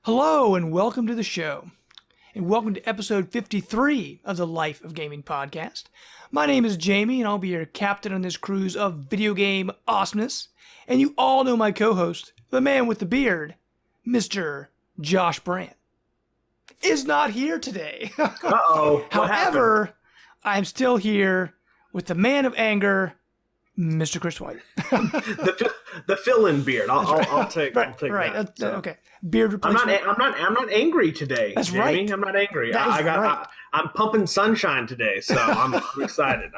Hello and welcome to the show, and welcome to episode 53 of the Life of Gaming podcast. My name is Jamie, and I'll be your captain on this cruise of video game awesomeness. And you all know my co-host, the man with the beard, Mr. Josh Brant, is not here today. Uh-oh. However, I'm still here with the man of anger, Mr. Chris White. the fill-in beard. I'll take that. Okay. Beard replacement. I'm not angry today. That's Jamie. right. I'm not angry. Right. I'm pumping sunshine today, so I'm excited.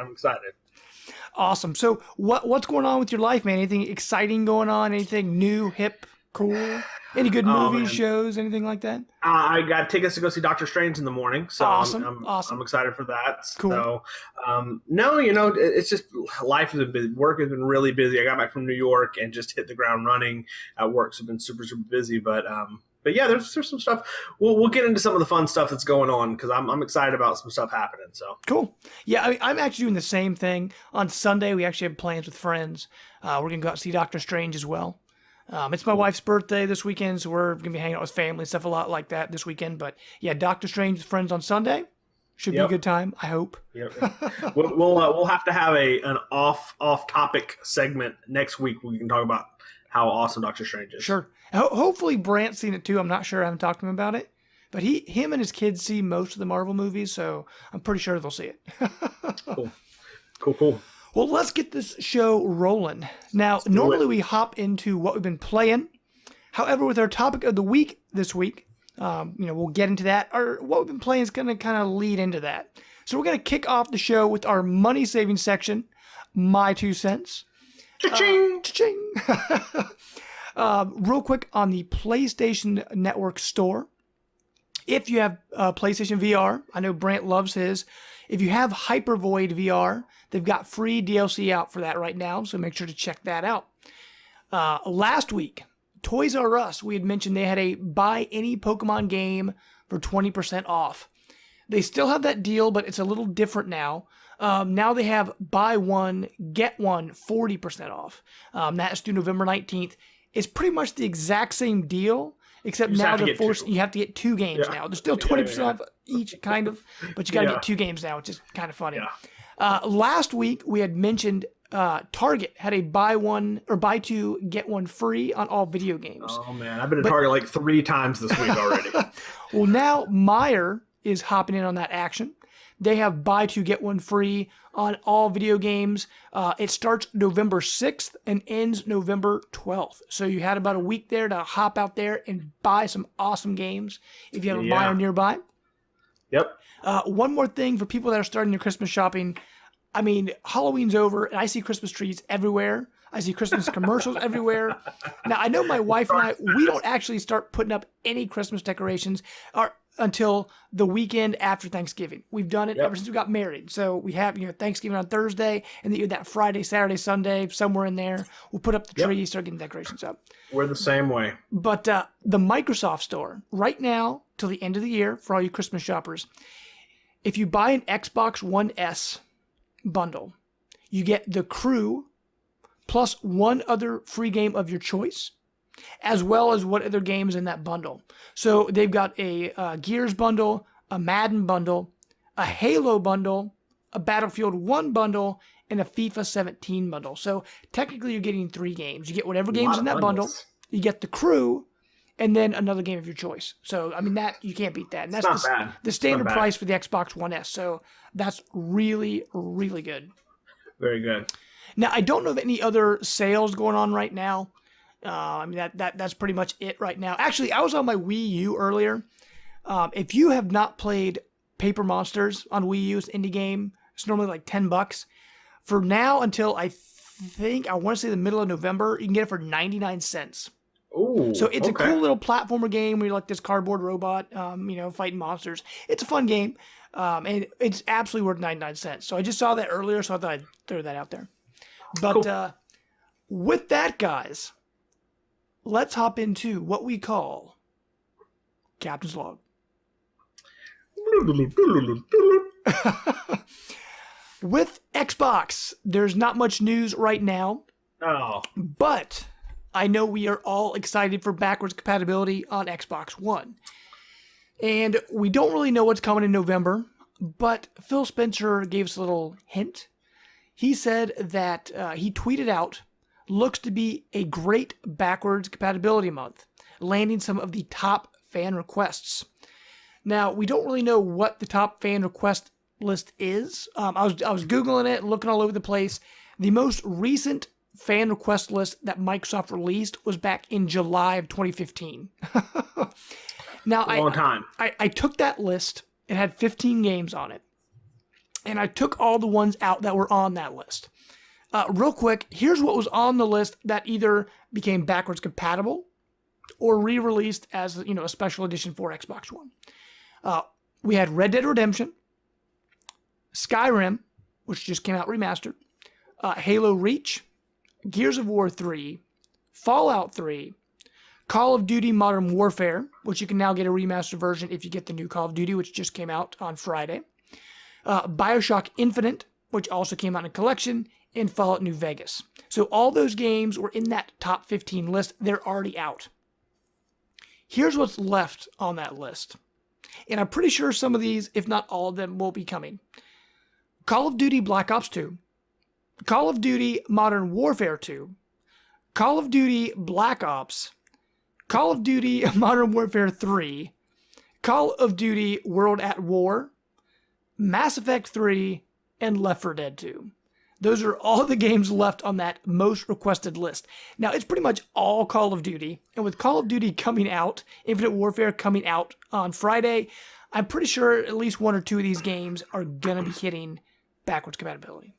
Awesome. So what's going on with your life, man? Anything exciting going on? Anything new, hip, cool? Any good movies, shows, anything like that? I got tickets to go see Doctor Strange in the morning, so awesome. I'm excited for that. Cool. So, it's just life has been work has been really busy. I got back from New York and just hit the ground running at work. So I've been super busy, but yeah, there's some stuff. We'll get into some of the fun stuff that's going on because I'm excited about some stuff happening. So cool. Yeah, I'm actually doing the same thing. On Sunday, we actually have plans with friends. We're gonna go out and see Doctor Strange as well. It's my wife's birthday this weekend, so we're gonna be hanging out with family and stuff a lot like that this weekend. But yeah, Doctor Strange with friends on Sunday should be a good time. I hope. Yep. We'll have to have an off topic segment next week. We can talk about how awesome Doctor Strange is. Sure. Hopefully Brant's seen it too. I'm not sure. I haven't talked to him about it. But him and his kids see most of the Marvel movies, so I'm pretty sure they'll see it. Cool. Well, let's get this show rolling. Now, normally we hop into what we've been playing. However, with our topic of the week this week, we'll get into that. Or what we've been playing is going to kind of lead into that. So we're going to kick off the show with our money-saving section, My 2 Cents. Cha-ching! Cha-ching! Real quick on the PlayStation Network store. If you have PlayStation VR, I know Brant loves his. If you have Hypervoid VR, they've got free DLC out for that right now, so make sure to check that out. Last week, Toys R Us, we had mentioned they had a buy any Pokemon game for 20% off. They still have that deal, but it's a little different now. Now they have buy one, get one 40% off. That's due November 19th. It's pretty much the exact same deal, except now you have to get 2 games now. There's still 20% off each, kind of, but you got to get 2 games now, which is kind of funny. Yeah. Last week, we had mentioned Target had a buy 2, get 1 free on all video games. Oh, man. I've been to Target like 3 times this week already. Well, now Meijer is hopping in on that action. They have buy 2, get 1 free on all video games. It starts November 6th and ends November 12th. So you had about a week there to hop out there and buy some awesome games if you have a Meijer nearby. Yep. One more thing for people that are starting their Christmas shopping. I mean, Halloween's over, and I see Christmas trees everywhere. I see Christmas commercials everywhere. Now, I know my wife and I, we don't actually start putting up any Christmas decorations until the weekend after Thanksgiving. We've done it ever since we got married. So we have Thanksgiving on Thursday, and then that Friday, Saturday, Sunday, somewhere in there, we'll put up the tree, start getting decorations up. We're the same way. But the Microsoft Store, right now, till the end of the year, for all you Christmas shoppers, if you buy an Xbox One S bundle, you get The Crew plus 1 other free game of your choice, as well as what other games in that bundle. So they've got a Gears bundle, a Madden bundle, a Halo bundle, a Battlefield 1 bundle, and a FIFA 17 bundle. So technically you're getting 3 games. You get whatever games in that bundle, you get The Crew, and then another game of your choice. So, I mean, that you can't beat that. And that's the standard price for the Xbox One S. So that's really, really good. Very good. Now, I don't know of any other sales going on right now. I mean, that's pretty much it right now. Actually, I was on my Wii U earlier. If you have not played Paper Monsters on Wii U, it's an indie game. It's normally like $10. For now until I want to say the middle of November, you can get it for 99 cents. Ooh, so it's a cool little platformer game where you're like this cardboard robot, fighting monsters. It's a fun game, and it's absolutely worth 99 cents. So I just saw that earlier, so I thought I'd throw that out there. But with that, guys, let's hop into what we call Captain's Log. With Xbox, there's not much news right now. Oh. But I know we are all excited for backwards compatibility on Xbox One. And we don't really know what's coming in November, but Phil Spencer gave us a little hint. He said that he tweeted out, looks to be a great backwards compatibility month, landing some of the top fan requests. Now, we don't really know what the top fan request list is. I was Googling it, looking all over the place. The most recent fan request list that Microsoft released was back in July of 2015. Now, a long time. I took that list. It had 15 games on it. And I took all the ones out that were on that list. Real quick, here's what was on the list that either became backwards compatible or re-released as a special edition for Xbox One. We had Red Dead Redemption, Skyrim, which just came out remastered, Halo Reach, Gears of War 3, Fallout 3, Call of Duty Modern Warfare, which you can now get a remastered version if you get the new Call of Duty, which just came out on Friday, BioShock Infinite, which also came out in a collection, and Fallout New Vegas. So all those games were in that top 15 list. They're already out. Here's what's left on that list. And I'm pretty sure some of these, if not all of them, will be coming. Call of Duty Black Ops 2, Call of Duty Modern Warfare 2, Call of Duty Black Ops, Call of Duty Modern Warfare 3, Call of Duty World at War, Mass Effect 3, and Left 4 Dead 2. Those are all the games left on that most requested list. Now, it's pretty much all Call of Duty, and with Call of Duty coming out, Infinite Warfare coming out on Friday, I'm pretty sure at least one or two of these games are going to be hitting backwards compatibility.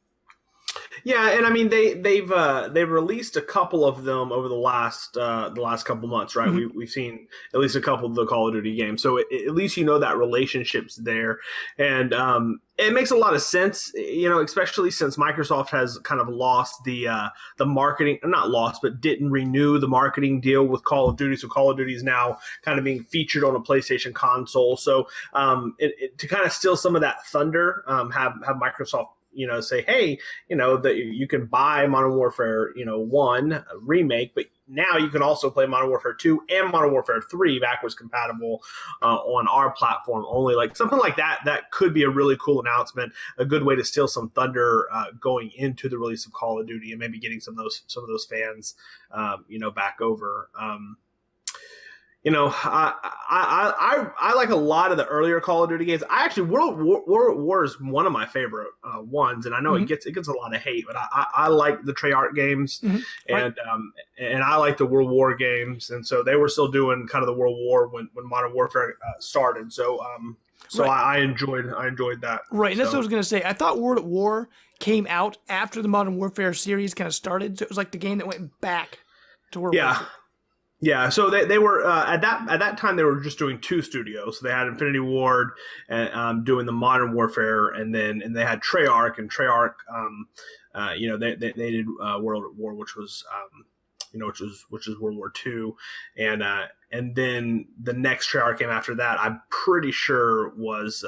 Yeah, and I mean they've released a couple of them over the last couple months, right? Mm-hmm. We've seen at least a couple of the Call of Duty games, so at least that relationship's there, and it makes a lot of sense, especially since Microsoft has kind of lost the marketing, not lost, but didn't renew the marketing deal with Call of Duty. So Call of Duty is now kind of being featured on a PlayStation console. So to kind of steal some of that thunder, have Microsoft say, hey, that you can buy Modern Warfare, 1 remake, but now you can also play Modern Warfare 2 and Modern Warfare 3 backwards compatible on our platform only. Like something like that could be a really cool announcement, a good way to steal some thunder going into the release of Call of Duty and maybe getting some of those fans, back over. I like a lot of the earlier Call of Duty games. I actually World War is one of my favorite ones, and I know Mm-hmm. it gets a lot of hate, but I like the Treyarch games, Mm-hmm. Right. and I like the World War games, and so they were still doing kind of the World War when Modern Warfare started. So Right. I enjoyed that. Right, and that's So, what I was going to say. I thought World at War came out after the Modern Warfare series kind of started, so it was like the game that went back to World War yeah. II. Yeah, so they were at that time they were just doing two studios. So they had Infinity Ward and doing the Modern Warfare, and they had Treyarch, and Treyarch, they did World at War, which was which is World War II, and then the next Treyarch game after that, I'm pretty sure was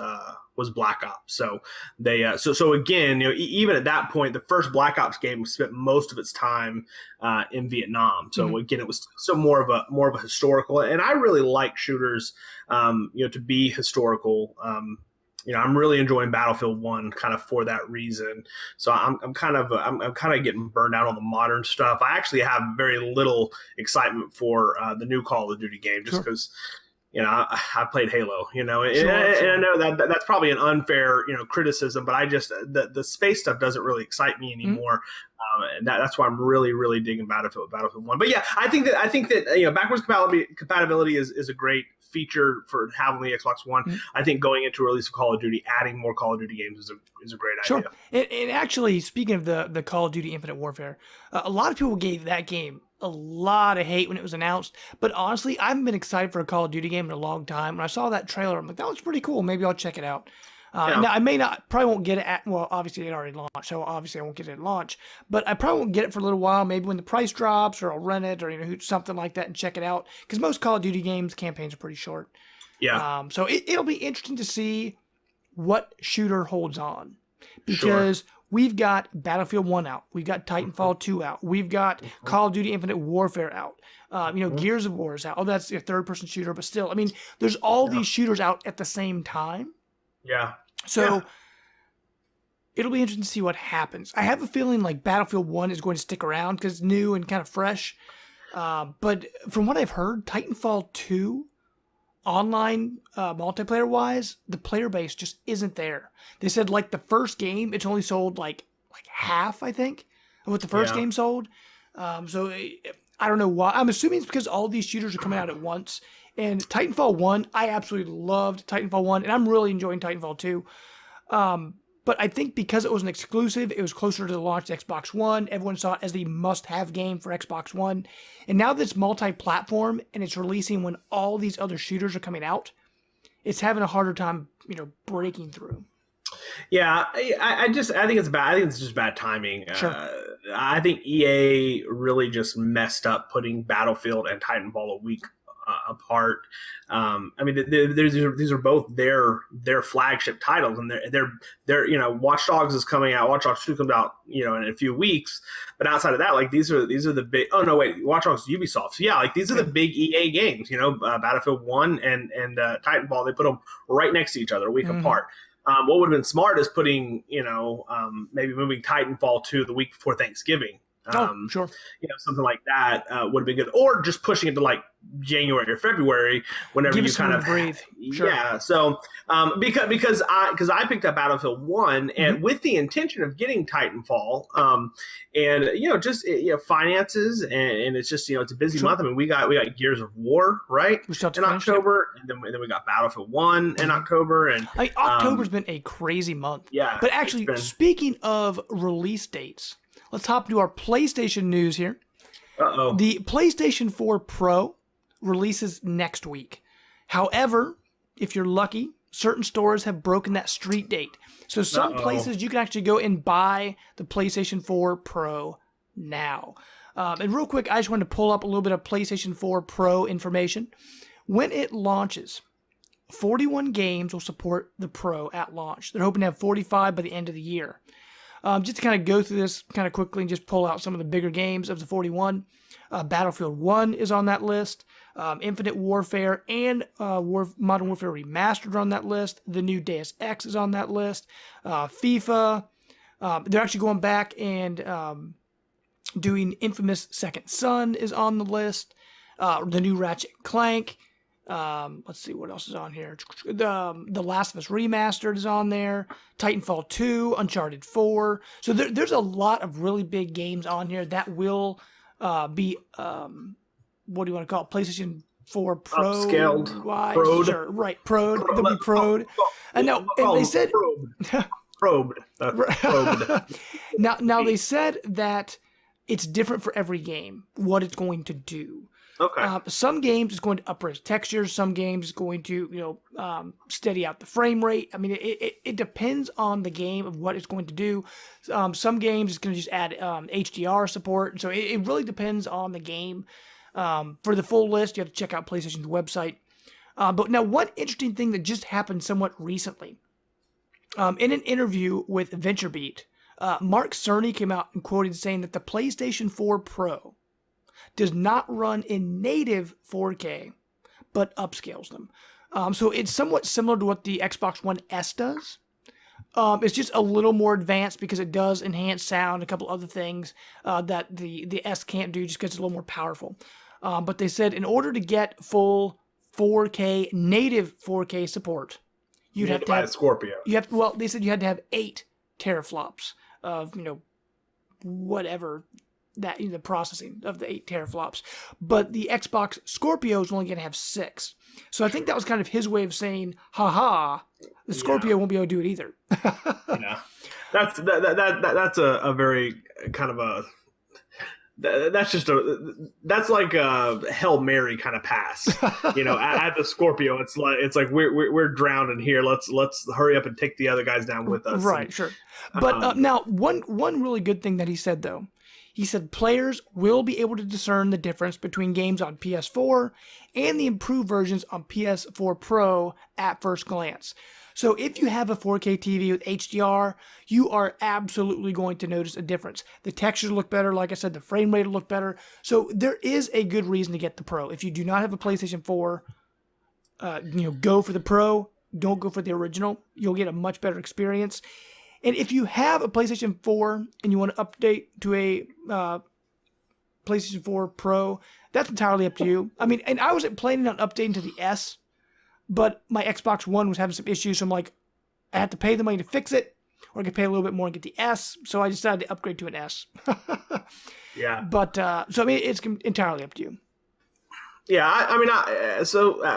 Black Ops. So they so again, even at that point, the first Black Ops game spent most of its time in Vietnam. So Mm-hmm. again, it was still more of a historical, and I really like shooters, to be historical. I'm really enjoying Battlefield 1 kind of for that reason. So I'm kind of getting burned out on the modern stuff. I actually have very little excitement for the new Call of Duty game, just because I played Halo, and I know that's probably an unfair criticism, but I just the space stuff doesn't really excite me anymore. And that's why I'm really, really digging Battlefield 1. But yeah, I think that backwards compatibility is a great feature for having the Xbox One. Mm-hmm. I think going into a release of Call of Duty, adding more Call of Duty games is a great idea. And actually, speaking of the Call of Duty Infinite Warfare, a lot of people gave that game a lot of hate when it was announced. But honestly, I haven't been excited for a Call of Duty game in a long time. When I saw that trailer, I'm like, that looks pretty cool. Maybe I'll check it out. Now, I probably won't get it obviously it already launched, so obviously I won't get it at launch, but I probably won't get it for a little while, maybe when the price drops, or I'll rent it, or something like that and check it out, because most Call of Duty games, campaigns are pretty short. Yeah. So it'll be interesting to see what shooter holds on. because we've got Battlefield 1 out. We've got Titanfall 2 out. We've got Call of Duty Infinite Warfare out. Gears of War is out. Oh, that's a third-person shooter, but still, I mean, there's all these shooters out at the same time. Yeah. So it'll be interesting to see what happens. I have a feeling like Battlefield 1 is going to stick around because it's new and kind of fresh. But from what I've heard, Titanfall 2, online multiplayer-wise, the player base just isn't there. They said like the first game, it's only sold like half, I think, of what the first game sold. So I don't know why. I'm assuming it's because all these shooters are coming out at once. And Titanfall 1, I absolutely loved Titanfall 1, and I'm really enjoying Titanfall 2. But I think because it was an exclusive, it was closer to the launch of Xbox One. Everyone saw it as the must-have game for Xbox One. And now that it's multi-platform and it's releasing when all these other shooters are coming out, it's having a harder time, breaking through. Yeah, I think it's bad. I think it's just bad timing. Sure. I think EA really just messed up putting Battlefield and Titanfall a week apart. I mean, these are both their flagship titles, and they're Watch Dogs is coming out. Watch Dogs 2 comes out in a few weeks. But outside of that, like these are the big. Oh no, wait, Watch Dogs is Ubisoft. So yeah, like these are the big EA games. Battlefield 1 and Titanfall. They put them right next to each other, a week apart. What would have been smart is putting, maybe moving Titanfall to the week before Thanksgiving. Sure. Something like that would have been good. Or just pushing it to like January or February, whenever you kind of breathe. Sure. Yeah. So because I picked up Battlefield 1 and with the intention of getting Titanfall, and finances and it's just it's a busy month. I mean, we got Gears of War in October, and then we got Battlefield 1 in October, and October's been a crazy month. Yeah. But actually, speaking of release dates, let's hop to our PlayStation news here. Uh-oh. The PlayStation 4 Pro releases next week. However, if you're lucky, certain stores have broken that street date. So some places you can actually go and buy the PlayStation 4 Pro now. And real quick, I just wanted to pull up a little bit of PlayStation 4 Pro information. When it launches, 41 games will support the Pro at launch. They're hoping to have 45 by the end of the year. Just to kind of go through this kind of quickly and just pull out some of the bigger games of the 41. Battlefield 1 is on that list. Infinite Warfare and Modern Warfare Remastered are on that list. The new Deus Ex is on that list. FIFA. They're actually going back and doing Infamous Second Son is on the list. The new Ratchet & Clank. Let's see what else is on here. The Last of Us Remastered is on there. Titanfall 2, Uncharted 4. So there's a lot of really big games on here that will be what do you want to call it? PlayStation 4 Pro. Upscaled. Pro'd. Sure, right. Pro'd. They'll be Pro'd. And they said probed. Now they said that it's different for every game, what it's going to do. Okay. Some games is going to up-res textures. Some games is going to, steady out the frame rate. I mean, it depends on the game of what it's going to do. Some games is going to just add HDR support. So it really depends on the game. For the full list, you have to check out PlayStation's website. But now, one interesting thing that just happened somewhat recently. In an interview with VentureBeat, Mark Cerny came out and quoted saying that the PlayStation 4 Pro does not run in native 4K, but upscales them. So it's somewhat similar to what the Xbox One S does. It's just a little more advanced because it does enhance sound, a couple other things that the S can't do just because it's a little more powerful. But they said in order to get full 4K, native 4K support, you'd have to have Scorpio. They said you had to have 8 teraflops of, whatever that the processing of the 8 teraflops, but the Xbox Scorpio is only going to have 6. So I think that was kind of his way of saying, "Ha, the Scorpio won't be able to do it either." That's a very kind of a that's like a Hail Mary kind of pass. At the Scorpio, it's like we're drowning here. Let's hurry up and take the other guys down with us. Right, sure. But now one really good thing that he said though. He said players will be able to discern the difference between games on PS4 and the improved versions on PS4 Pro at first glance. So if you have a 4K TV with HDR, you are absolutely going to notice a difference. The textures look better, like I said, the frame rate will look better. So there is a good reason to get the Pro. If you do not have a PlayStation 4, go for the Pro. Don't go for the original. You'll get a much better experience. And if you have a PlayStation 4 and you want to update to a PlayStation 4 Pro, that's entirely up to you. I mean, and I was planning on updating to the S, but my Xbox One was having some issues, so I'm like, I have to pay the money to fix it, or I could pay a little bit more and get the S, so I decided to upgrade to an S. Yeah. But, so I mean, it's entirely up to you. Yeah,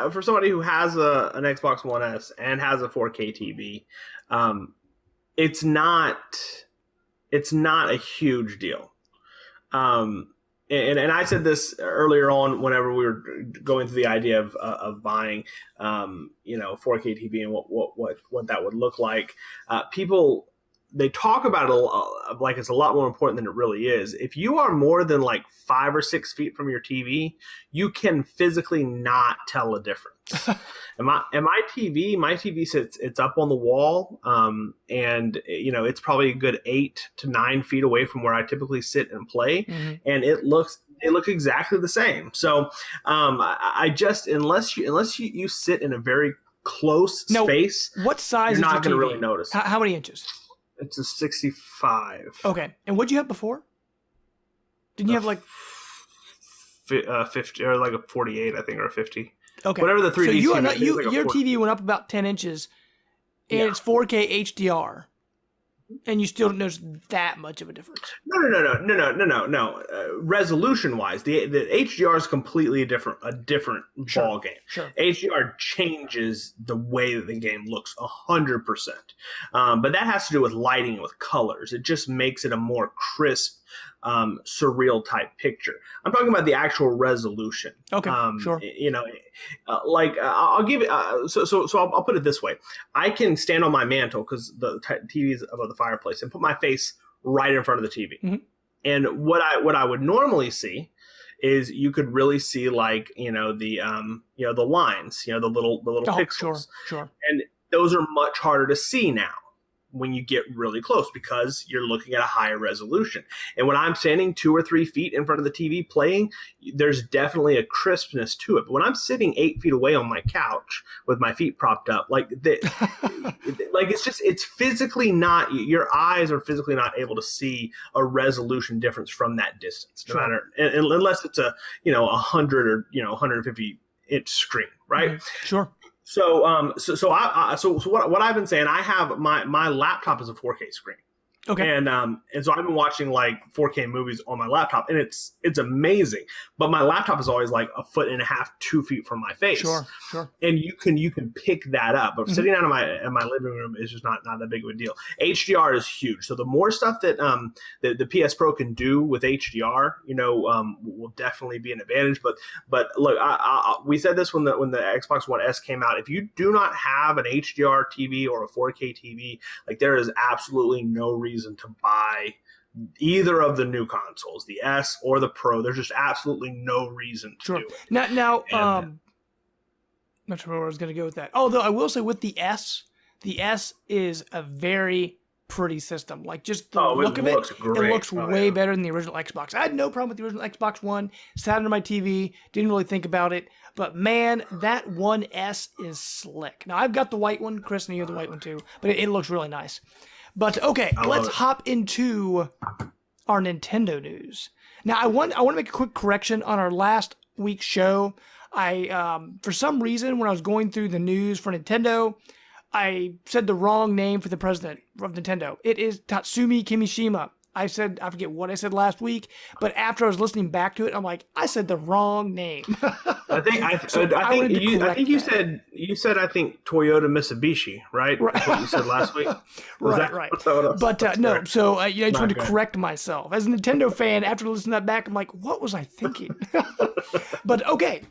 for somebody who has an Xbox One S and has a 4K TV, it's not a huge deal. And I said this earlier on whenever we were going through the idea of buying 4K TV and what that would look like. People, they talk about it like it's a lot more important than it really is. If you are more than like 5 or 6 feet from your TV, you can physically not tell a difference. And my TV sits, it's up on the wall, and it's probably a good 8 to 9 feet away from where I typically sit and play, and it looks exactly the same. So I just unless you sit in a very close space, what size? You're is not your going to TV? really notice. How many inches? It's a 65. Okay, and what'd you have before? Didn't you have like 50 or like a 48, I think, or a 50? Okay. Whatever the 3D. So your TV went up about 10 inches, and it's 4K HDR, and you still don't notice that much of a difference. No. Resolution wise, the HDR is completely a different ball game. Sure. HDR changes the way that the game looks 100%, but that has to do with lighting, with colors. It just makes it a more crisp, surreal type picture. I'm talking about the actual resolution. Okay, sure. I'll give it. So I'll put it this way: I can stand on my mantle because the TV is above the fireplace, and put my face right in front of the TV. Mm-hmm. And what I would normally see is you could really see the lines, the little pixels. Sure. And those are much harder to see now when you get really close because you're looking at a higher resolution. And when I'm standing 2 or 3 feet in front of the TV playing, there's definitely a crispness to it. But when I'm sitting 8 feet away on my couch with my feet propped up, it's physically not, your eyes are physically not able to see a resolution difference from that distance, no matter, unless it's a 100 or 150 inch screen, right? Mm-hmm. Sure. So what I've been saying, I have my laptop is a 4K screen. Okay. And so I've been watching like 4K movies on my laptop, and it's amazing. But my laptop is always like 1.5 feet, 2 feet from my face. Sure. And you can pick that up. But sitting down in my living room is just not that big of a deal. HDR is huge. So the more stuff that the PS Pro can do with HDR, will definitely be an advantage. But look, we said this when the Xbox One S came out. If you do not have an HDR TV or a 4K TV, like there is absolutely no reason to buy either of the new consoles, the S or the Pro. There's just absolutely no reason to do it. Now, not sure where I was going to go with that. Although I will say with the S is a very pretty system. Like just the look of it, it looks way better than the original Xbox. I had no problem with the original Xbox One. Sat under my TV, didn't really think about it. But man, that One S is slick. Now I've got the white one. Chris, and you have the white one too. But it looks really nice. But okay, let's hop into our Nintendo news. Now, I want to make a quick correction on our last week's show. I for some reason, when I was going through the news for Nintendo, I said the wrong name for the president of Nintendo. It is Tatsumi Kimishima. I forget what I said last week, but after I was listening back to it, I'm like, I said the wrong name. I think you said Toyota Mitsubishi, right? That's what you said last week. Right. But no, so I just wanted to correct myself. As a Nintendo fan, after listening to that back, I'm like, what was I thinking? But okay,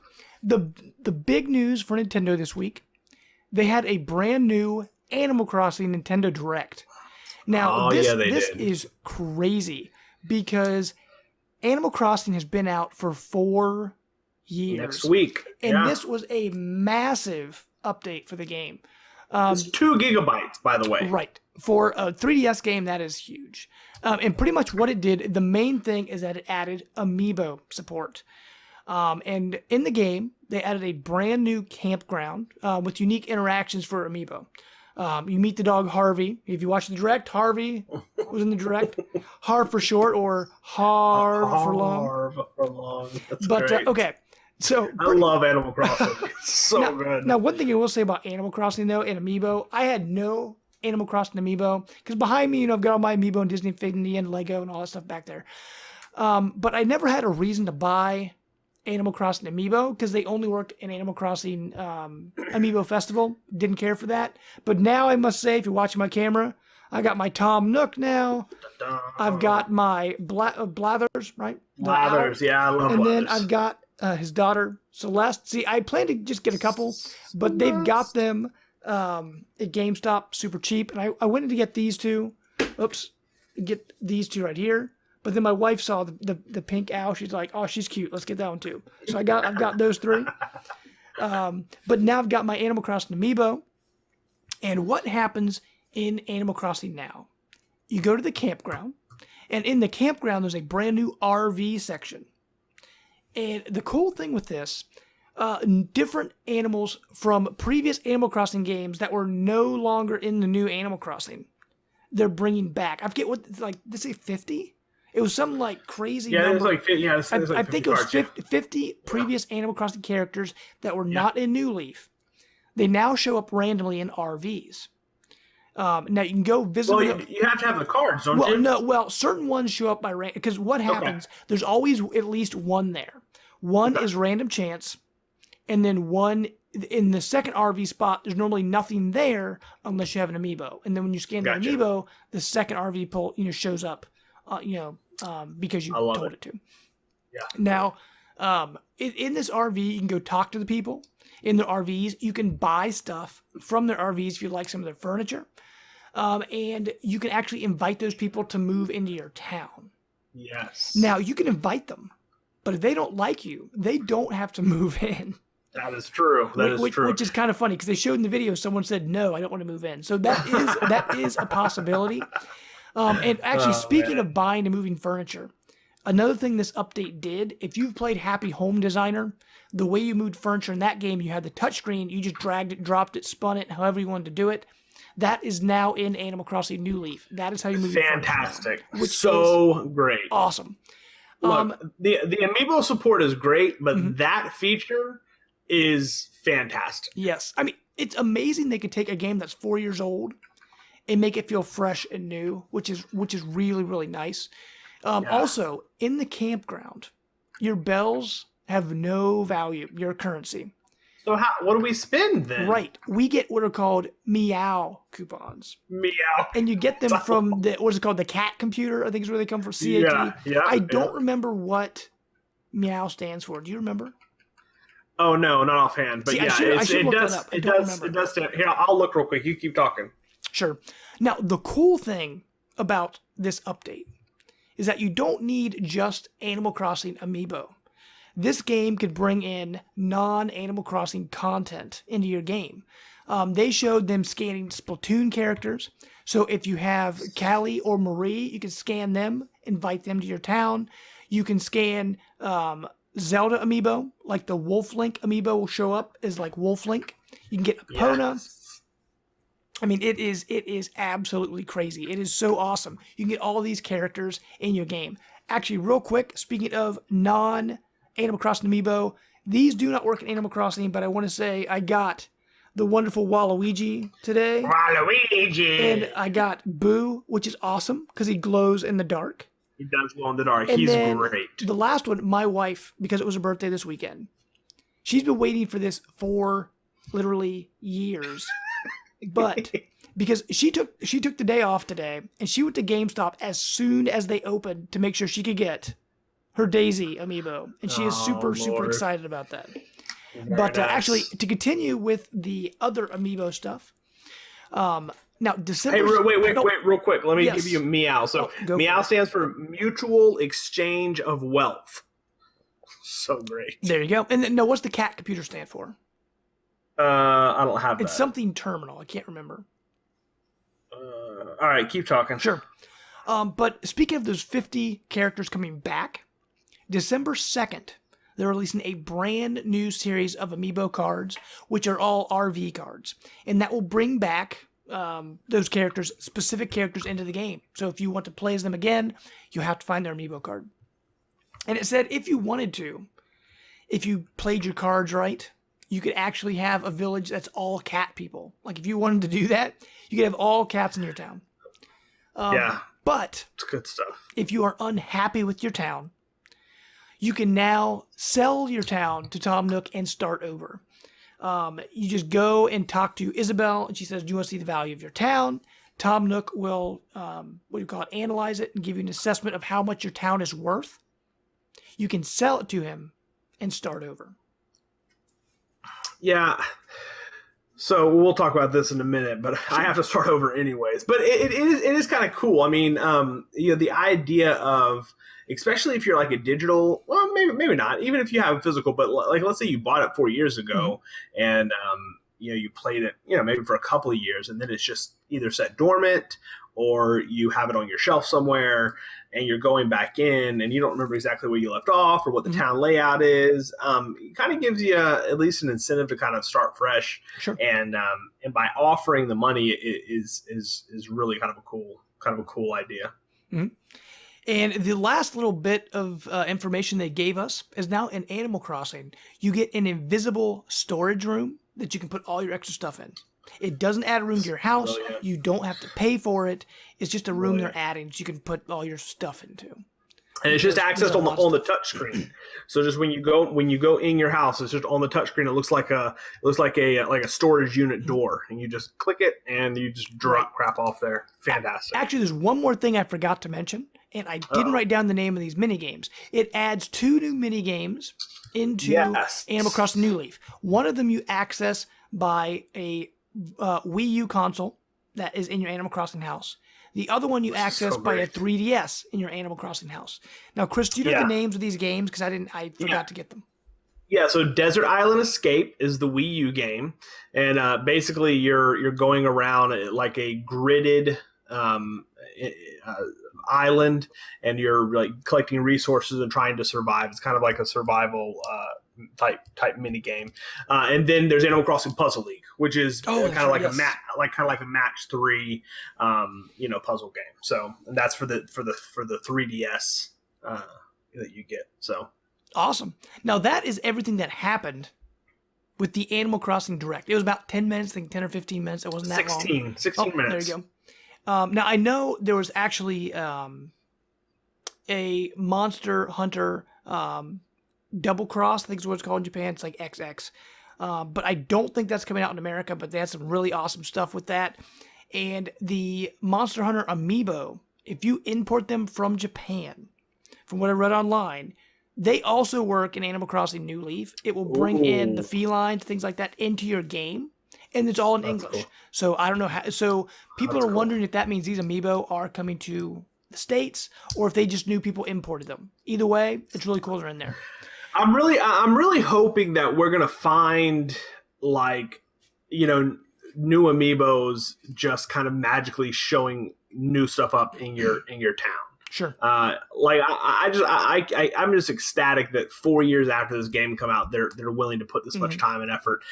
the big news for Nintendo this week, they had a brand new Animal Crossing Nintendo Direct. Now, this is crazy because Animal Crossing has been out for 4 years. Next week. And this was a massive update for the game. It's 2 gigabytes, by the way. Right. For a 3DS game, that is huge. And pretty much what it did, the main thing is that it added amiibo support. And in the game, they added a brand new campground with unique interactions for amiibo. You meet the dog Harvey. If you watch the direct, Harvey was in the direct. Harv for short, or Harv for long. Harv for long. That's But great. Okay, so I love Animal Crossing. It's so good. Now, one thing I will say about Animal Crossing though, and amiibo, I had no Animal Crossing amiibo because behind me, I've got all my amiibo and Disney Infinity and Lego and all that stuff back there. But I never had a reason to buy Animal Crossing amiibo because they only worked in Animal Crossing Amiibo Festival. Didn't care for that. But now I must say, if you're watching my camera, I got my Tom Nook now. I've got my Blathers, right? Blathers, yeah, I love And Blathers. then I've got his daughter Celeste. See, I plan to just get a couple, but they've got them at GameStop super cheap. And I went in to get these two. Oops, get these two right here. But then my wife saw the pink owl. She's like, "Oh, she's cute. Let's get that one too." So I've got those 3. But now I've got my Animal Crossing amiibo. And what happens in Animal Crossing now? You go to the campground, and in the campground there's a brand new RV section. And the cool thing with this, different animals from previous Animal Crossing games that were no longer in the new Animal Crossing, they're bringing back. I forget what, like, did they say 50? It was some like crazy number. It was like, I think it was 50 previous Animal Crossing characters that were not in New Leaf. They now show up randomly in RVs. Now you can go visit. Well, you have to have the cards, don't you? Well, certain ones show up by random because what happens? There's always at least one there. One is random chance, and then one in the second RV spot. There's normally nothing there unless you have an amiibo, and then when you scan the amiibo, the second RV pull shows up. Because you told it to. Yeah. Now, in this RV, you can go talk to the people in their RVs. You can buy stuff from their RVs if you like some of their furniture. And you can actually invite those people to move into your town. Yes. Now, you can invite them, but if they don't like you, they don't have to move in. That is true. That is true. Which is kind of funny because they showed in the video someone said, "No, I don't want to move in." So that is a possibility. And actually, speaking of buying and moving furniture, another thing this update did, if you've played Happy Home Designer, the way you moved furniture in that game, you had the touchscreen, you just dragged it, dropped it, spun it, however you wanted to do it. That is now in Animal Crossing New Leaf. That is how you move Fantastic. Which so great. Awesome. Look, the amiibo support is great, but that feature is fantastic. Yes. I mean, it's amazing they could take a game that's 4 years old and make it feel fresh and new, which is really, really nice. Also, in the campground, your bells have no value, your currency. So what do we spend then? Right. We get what are called meow coupons. Meow. And you get them from what's it called? The cat computer, I think is where they come from, CAT. Yeah, I don't remember what meow stands for. Do you remember? Oh, no, not offhand. But See, it does stand. Here, I'll look real quick. You keep talking. Sure. Now, the cool thing about this update is that you don't need just Animal Crossing amiibo. This game could bring in non-Animal Crossing content into your game. They showed them scanning Splatoon characters. So if you have Callie or Marie, you can scan them, invite them to your town. You can scan Zelda amiibo, like the Wolf Link amiibo will show up as like Wolf Link. You can get Epona. Yes. I mean, it is absolutely crazy. It is so awesome. You can get all of these characters in your game. Actually, real quick, speaking of non-Animal Crossing amiibo, these do not work in Animal Crossing, but I want to say I got the wonderful Waluigi today. Waluigi! And I got Boo, which is awesome because he glows in the dark. He does glow in the dark. And he's then great. The last one, my wife, because it was her birthday this weekend, she's been waiting for this for literally years. But because she took the day off today and she went to GameStop as soon as they opened to make sure she could get her Daisy amiibo, and she is super excited about that. But actually, to continue with the other amiibo stuff, Now, Hey, December. wait, real quick. Let me Yes. give you Meow. So Go Meow for it. stands for Mutual Exchange of Wealth. So great. There you go. And then, no, what's the cat computer stand for? I don't have that. It's something terminal. I can't remember. All right, keep talking. Sure. But speaking of those 50 characters coming back, December 2nd, they're releasing a brand new series of amiibo cards, which are all RV cards. And that will bring back those characters, specific characters, into the game. So if you want to play as them again, you have to find their amiibo card. And it said if you wanted to, if you played your cards right, you could actually have a village that's all cat people. Like if you wanted to do that, you could have all cats in your town. Yeah. But It's good stuff. if you are unhappy with your town, you can now sell your town to Tom Nook and start over. You just go and talk to Isabel, and she says, do you want to see the value of your town? Tom Nook will, analyze it and give you an assessment of how much your town is worth. You can sell it to him and start over. Yeah. So we'll talk about this in a minute, but I have to start over anyways. But it is kind of cool. I mean, the idea of, especially if you're like a digital, well, maybe not, even if you have physical, but like let's say you bought it 4 years ago, and you played it, maybe for a couple of years, and then it's just either set dormant or you have it on your shelf somewhere, and you're going back in and you don't remember exactly where you left off or what the town layout is. It kind of gives you at least an incentive to kind of start fresh. Sure. And by offering the money is really kind of a cool idea. Mm-hmm. And the last little bit of information they gave us is now in Animal Crossing, you get an invisible storage room that you can put all your extra stuff in. It doesn't add a room to your house. Brilliant. You don't have to pay for it. It's just a room they're adding that you can put all your stuff into. And it's just accessed on the touch screen. So just when you go in your house, it's just on the touch screen. It looks like a storage unit door, and you just click it and you just drop crap off there. Fantastic. Actually, there's one more thing I forgot to mention, and I didn't write down the name of these mini games. It adds 2 new mini games into Animal Crossing New Leaf. One of them you access by a Wii U console that is in your Animal Crossing house. The other one you access by a 3DS in your Animal Crossing house. Now, Chris, do you know the names of these games? Because I forgot to get them. Yeah, so Desert Island Escape is the Wii U game, and basically you're going around like a gridded island, and you're like collecting resources and trying to survive. It's kind of like a survival type mini game. And then there's Animal Crossing Puzzle League, which is kind of like a match 3 puzzle game. So and that's for the 3DS that you get. So awesome. Now that is everything that happened with the Animal Crossing Direct. It was about 10 minutes, I think 10 or 15 minutes. It wasn't that long. 16 minutes. There you go. Now I know there was actually a Monster Hunter Double Cross, I think is what it's called in Japan. It's like XX. But I don't think that's coming out in America, but they had some really awesome stuff with that. And the Monster Hunter Amiibo, if you import them from Japan, from what I read online, they also work in Animal Crossing New Leaf. It will bring in the felines, things like that, into your game. And it's all in English. Cool. So I don't know how. So people are wondering if that means these Amiibo are coming to the States or if they just knew people imported them. Either way, it's really cool they're in there. I'm really hoping that we're gonna find new Amiibos just kind of magically showing new stuff up in your town. Sure. I'm just ecstatic that 4 years after this game come out, they're willing to put this much time and effort.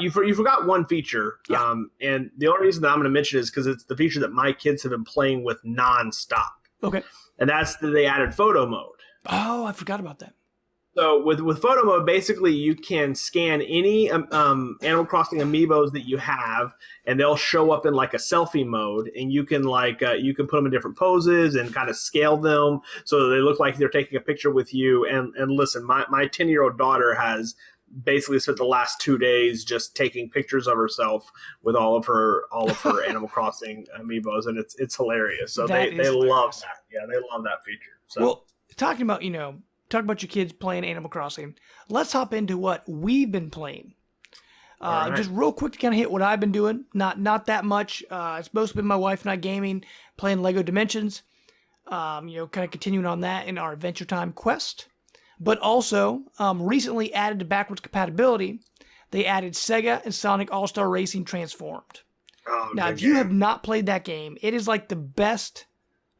You forgot one feature, and the only reason that I'm going to mention it is because it's the feature that my kids have been playing with nonstop. Okay. And that's that they added photo mode. Oh, I forgot about that. So with photo mode, basically you can scan any Animal Crossing Amiibos that you have, and they'll show up in like a selfie mode, and you can put them in different poses and kind of scale them so they look like they're taking a picture with you. And listen, my 10-year-old daughter has basically spent the last 2 days just taking pictures of herself with all of her Animal Crossing Amiibos, and it's hilarious. So they love that. Yeah, they love that feature. So well, talking about your kids playing Animal Crossing, let's hop into what we've been playing. All right. Just real quick to kind of hit what I've been doing. Not that much. It's mostly been my wife and I gaming, playing Lego Dimensions. Kind of continuing on that in our Adventure Time quest. But also, recently added to backwards compatibility, they added Sega and Sonic All-Star Racing Transformed. Now, if you have not played that game, it is like the best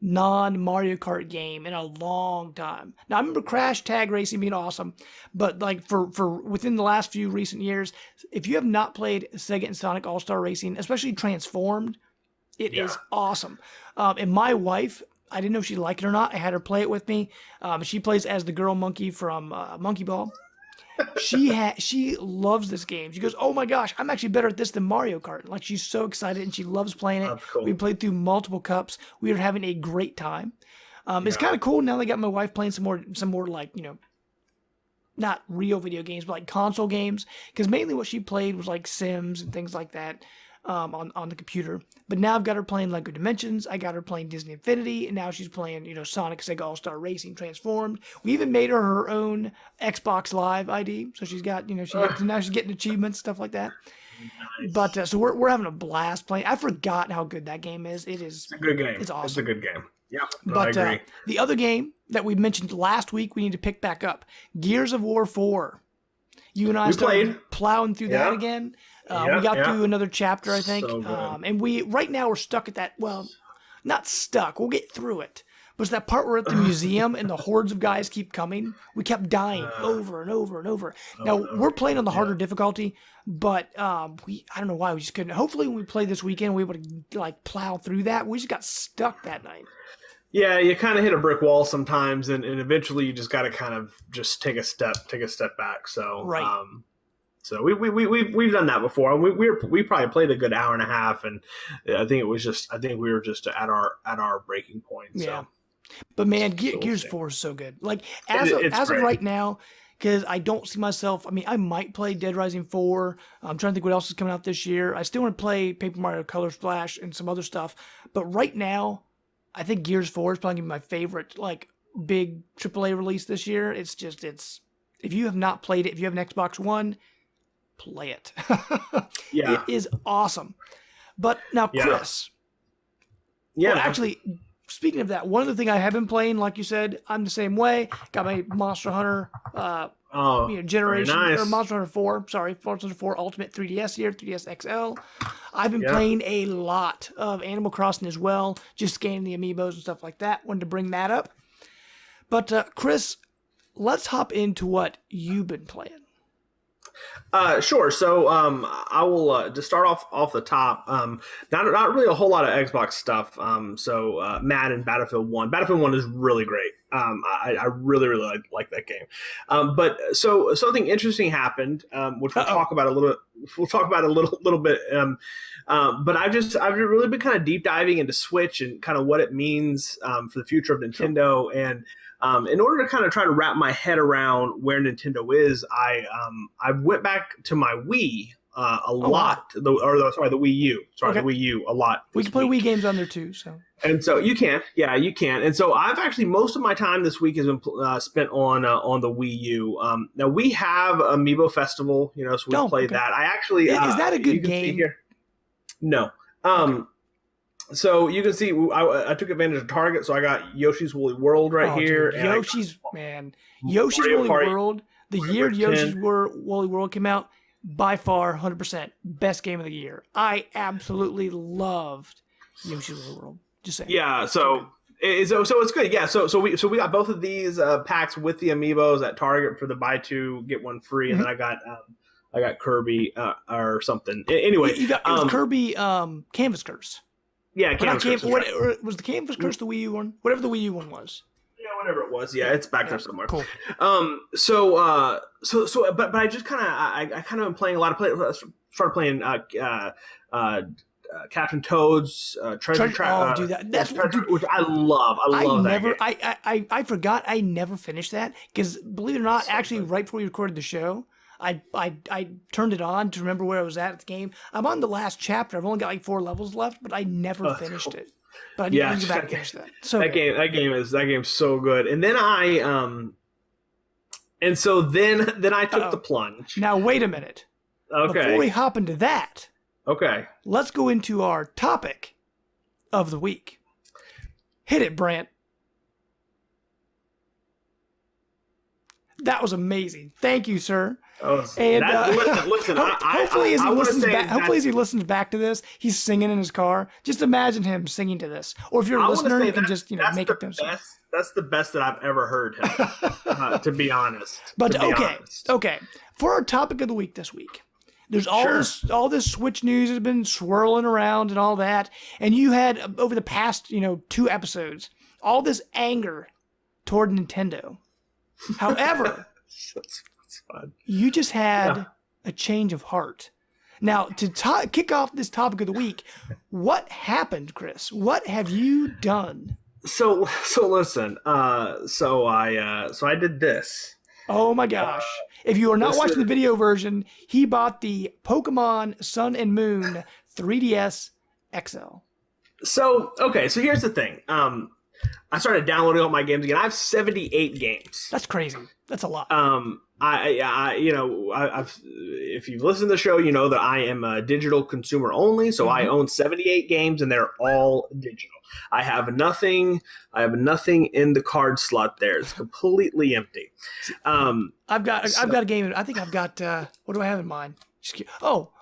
non-Mario Kart game in a long time. Now, I remember Crash Tag Racing being awesome, but like for within the last few recent years, if you have not played Sega and Sonic All-Star Racing, especially Transformed, it is awesome. And my wife, I didn't know if she'd like it or not. I had her play it with me. She plays as the girl monkey from Monkey Ball. She loves this game. She goes, "Oh my gosh, I'm actually better at this than Mario Kart." Like, she's so excited and she loves playing it. That's cool. We played through multiple cups. We were having a great time. It's kind of cool now. They got my wife playing some more like, not real video games, but like console games. Because mainly what she played was like Sims and things like that. On the computer. But now I've got her playing Lego Dimensions. I got her playing Disney Infinity, and now she's playing, Sonic, Sega All-Star Racing Transformed. We even made her own Xbox Live ID, so she's got, now she's getting achievements, stuff like that. Nice. But so we're having a blast playing. I forgot how good that game is. It's a good game. It's awesome. It's a good game. Yeah, but I agree. The other game that we mentioned last week, we need to pick back up, Gears of War 4. You and I started plowing through that again. We got through another chapter, I think. So and right now we're stuck at that. Well, not stuck. We'll get through it. But it's that part where we're at the museum and the hordes of guys keep coming. We kept dying over and over and over. Now, we're playing on the harder difficulty, but I don't know why we just couldn't. Hopefully when we play this weekend, we would like plow through that. We just got stuck that night. Yeah, you kind of hit a brick wall sometimes, and eventually you just got to kind of just take a step back. So, right. So we've done that before. We probably played a good hour and a half, and I think we were just at our breaking point. So. Yeah, but man, Gears 4 is so good. Like as of right now, because I don't see myself. I mean, I might play Dead Rising 4. I'm trying to think what else is coming out this year. I still want to play Paper Mario Color Splash and some other stuff, but right now, I think Gears 4 is probably gonna be my favorite like big AAA release this year. It's if you have not played it, if you have an Xbox One, play it. Yeah. It is awesome. But now, Chris. Yeah. Well, actually, speaking of that, one of the things I have been playing, like you said, I'm the same way. Got my Monster Hunter generation, or Monster Hunter 4. Sorry, Monster Hunter 4 Ultimate 3DS here, 3DS XL. I've been playing a lot of Animal Crossing as well, just scanning the amiibos and stuff like that. Wanted to bring that up. But Chris, let's hop into what you've been playing. Sure. So I will just start off the top. Not really a whole lot of Xbox stuff. So Madden, Battlefield 1. Battlefield 1 is really great. I really like that game. But so something interesting happened, which we'll talk about a little. We'll talk about a little bit. But I've really been kind of deep diving into Switch and kind of what it means for the future of Nintendo. And in order to kind of try to wrap my head around where Nintendo is, I went back to my Wii a lot. The Wii U. Sorry, the Wii U a lot. We can play Wii games on there too. And so you can, you can. And so I've actually, most of my time this week has been spent on the Wii U. Now we have Amiibo Festival, so we played that. I actually is that a good game? No. So you can see I took advantage of Target, so I got Yoshi's Woolly World here. Dude, Yoshi's Woolly World. The year Yoshi's Woolly World came out, by far 100% best game of the year. I absolutely loved Yoshi's Woolly World. Just saying. Yeah. So it's good. Yeah. So we got both of these packs with the amiibos at Target for the buy two get one free, and then I got Kirby or something. Anyway, you got Kirby Canvas Curse. Yeah, Canvas Curse. Was the Canvas Curse the Wii U one? Whatever the Wii U one was. Yeah, whatever it was. Yeah, it's back there somewhere. Cool. But I just kind of been playing a lot of started playing Captain Toad's Treasure Trap. Dude, that's which I love. I love that game. I forgot I never finished that because, believe it or not, actually right before we recorded the show, I turned it on to remember where I was at the game. I'm on the last chapter. I've only got like 4 levels left, but I never finished it. But I need to go back and finish that. So that game's so good. And then I took the plunge. Now wait a minute. before we hop into that, Okay. let's go into our topic of the week. Hit it, Brant. That was amazing. Thank you, sir. Oh, And listen. hopefully, as he I listens back to this, he's singing in his car. Just imagine him singing to this. Or if you're a listener, you can just make it himself. That's the best that I've ever heard him. To be honest. But okay. For our topic of the week this week, there's all this Switch news has been swirling around and all that, and you had over the past 2 episodes all this anger toward Nintendo. However, that's fun. You just had a change of heart. Now, to kick off this topic of the week, what happened, Chris? What have you done? So listen. So I did this. Oh my gosh! If you are not watching the video version, he bought the Pokemon Sun and Moon 3DS XL. So here's the thing. I started downloading all my games again. I have 78 games. That's crazy. That's a lot. If you've listened to the show, you know that I am a digital consumer only. So I own 78 games, and they're all digital. I have nothing in the card slot there. It's completely empty. I've got a game. I think I've got. What do I have in mind?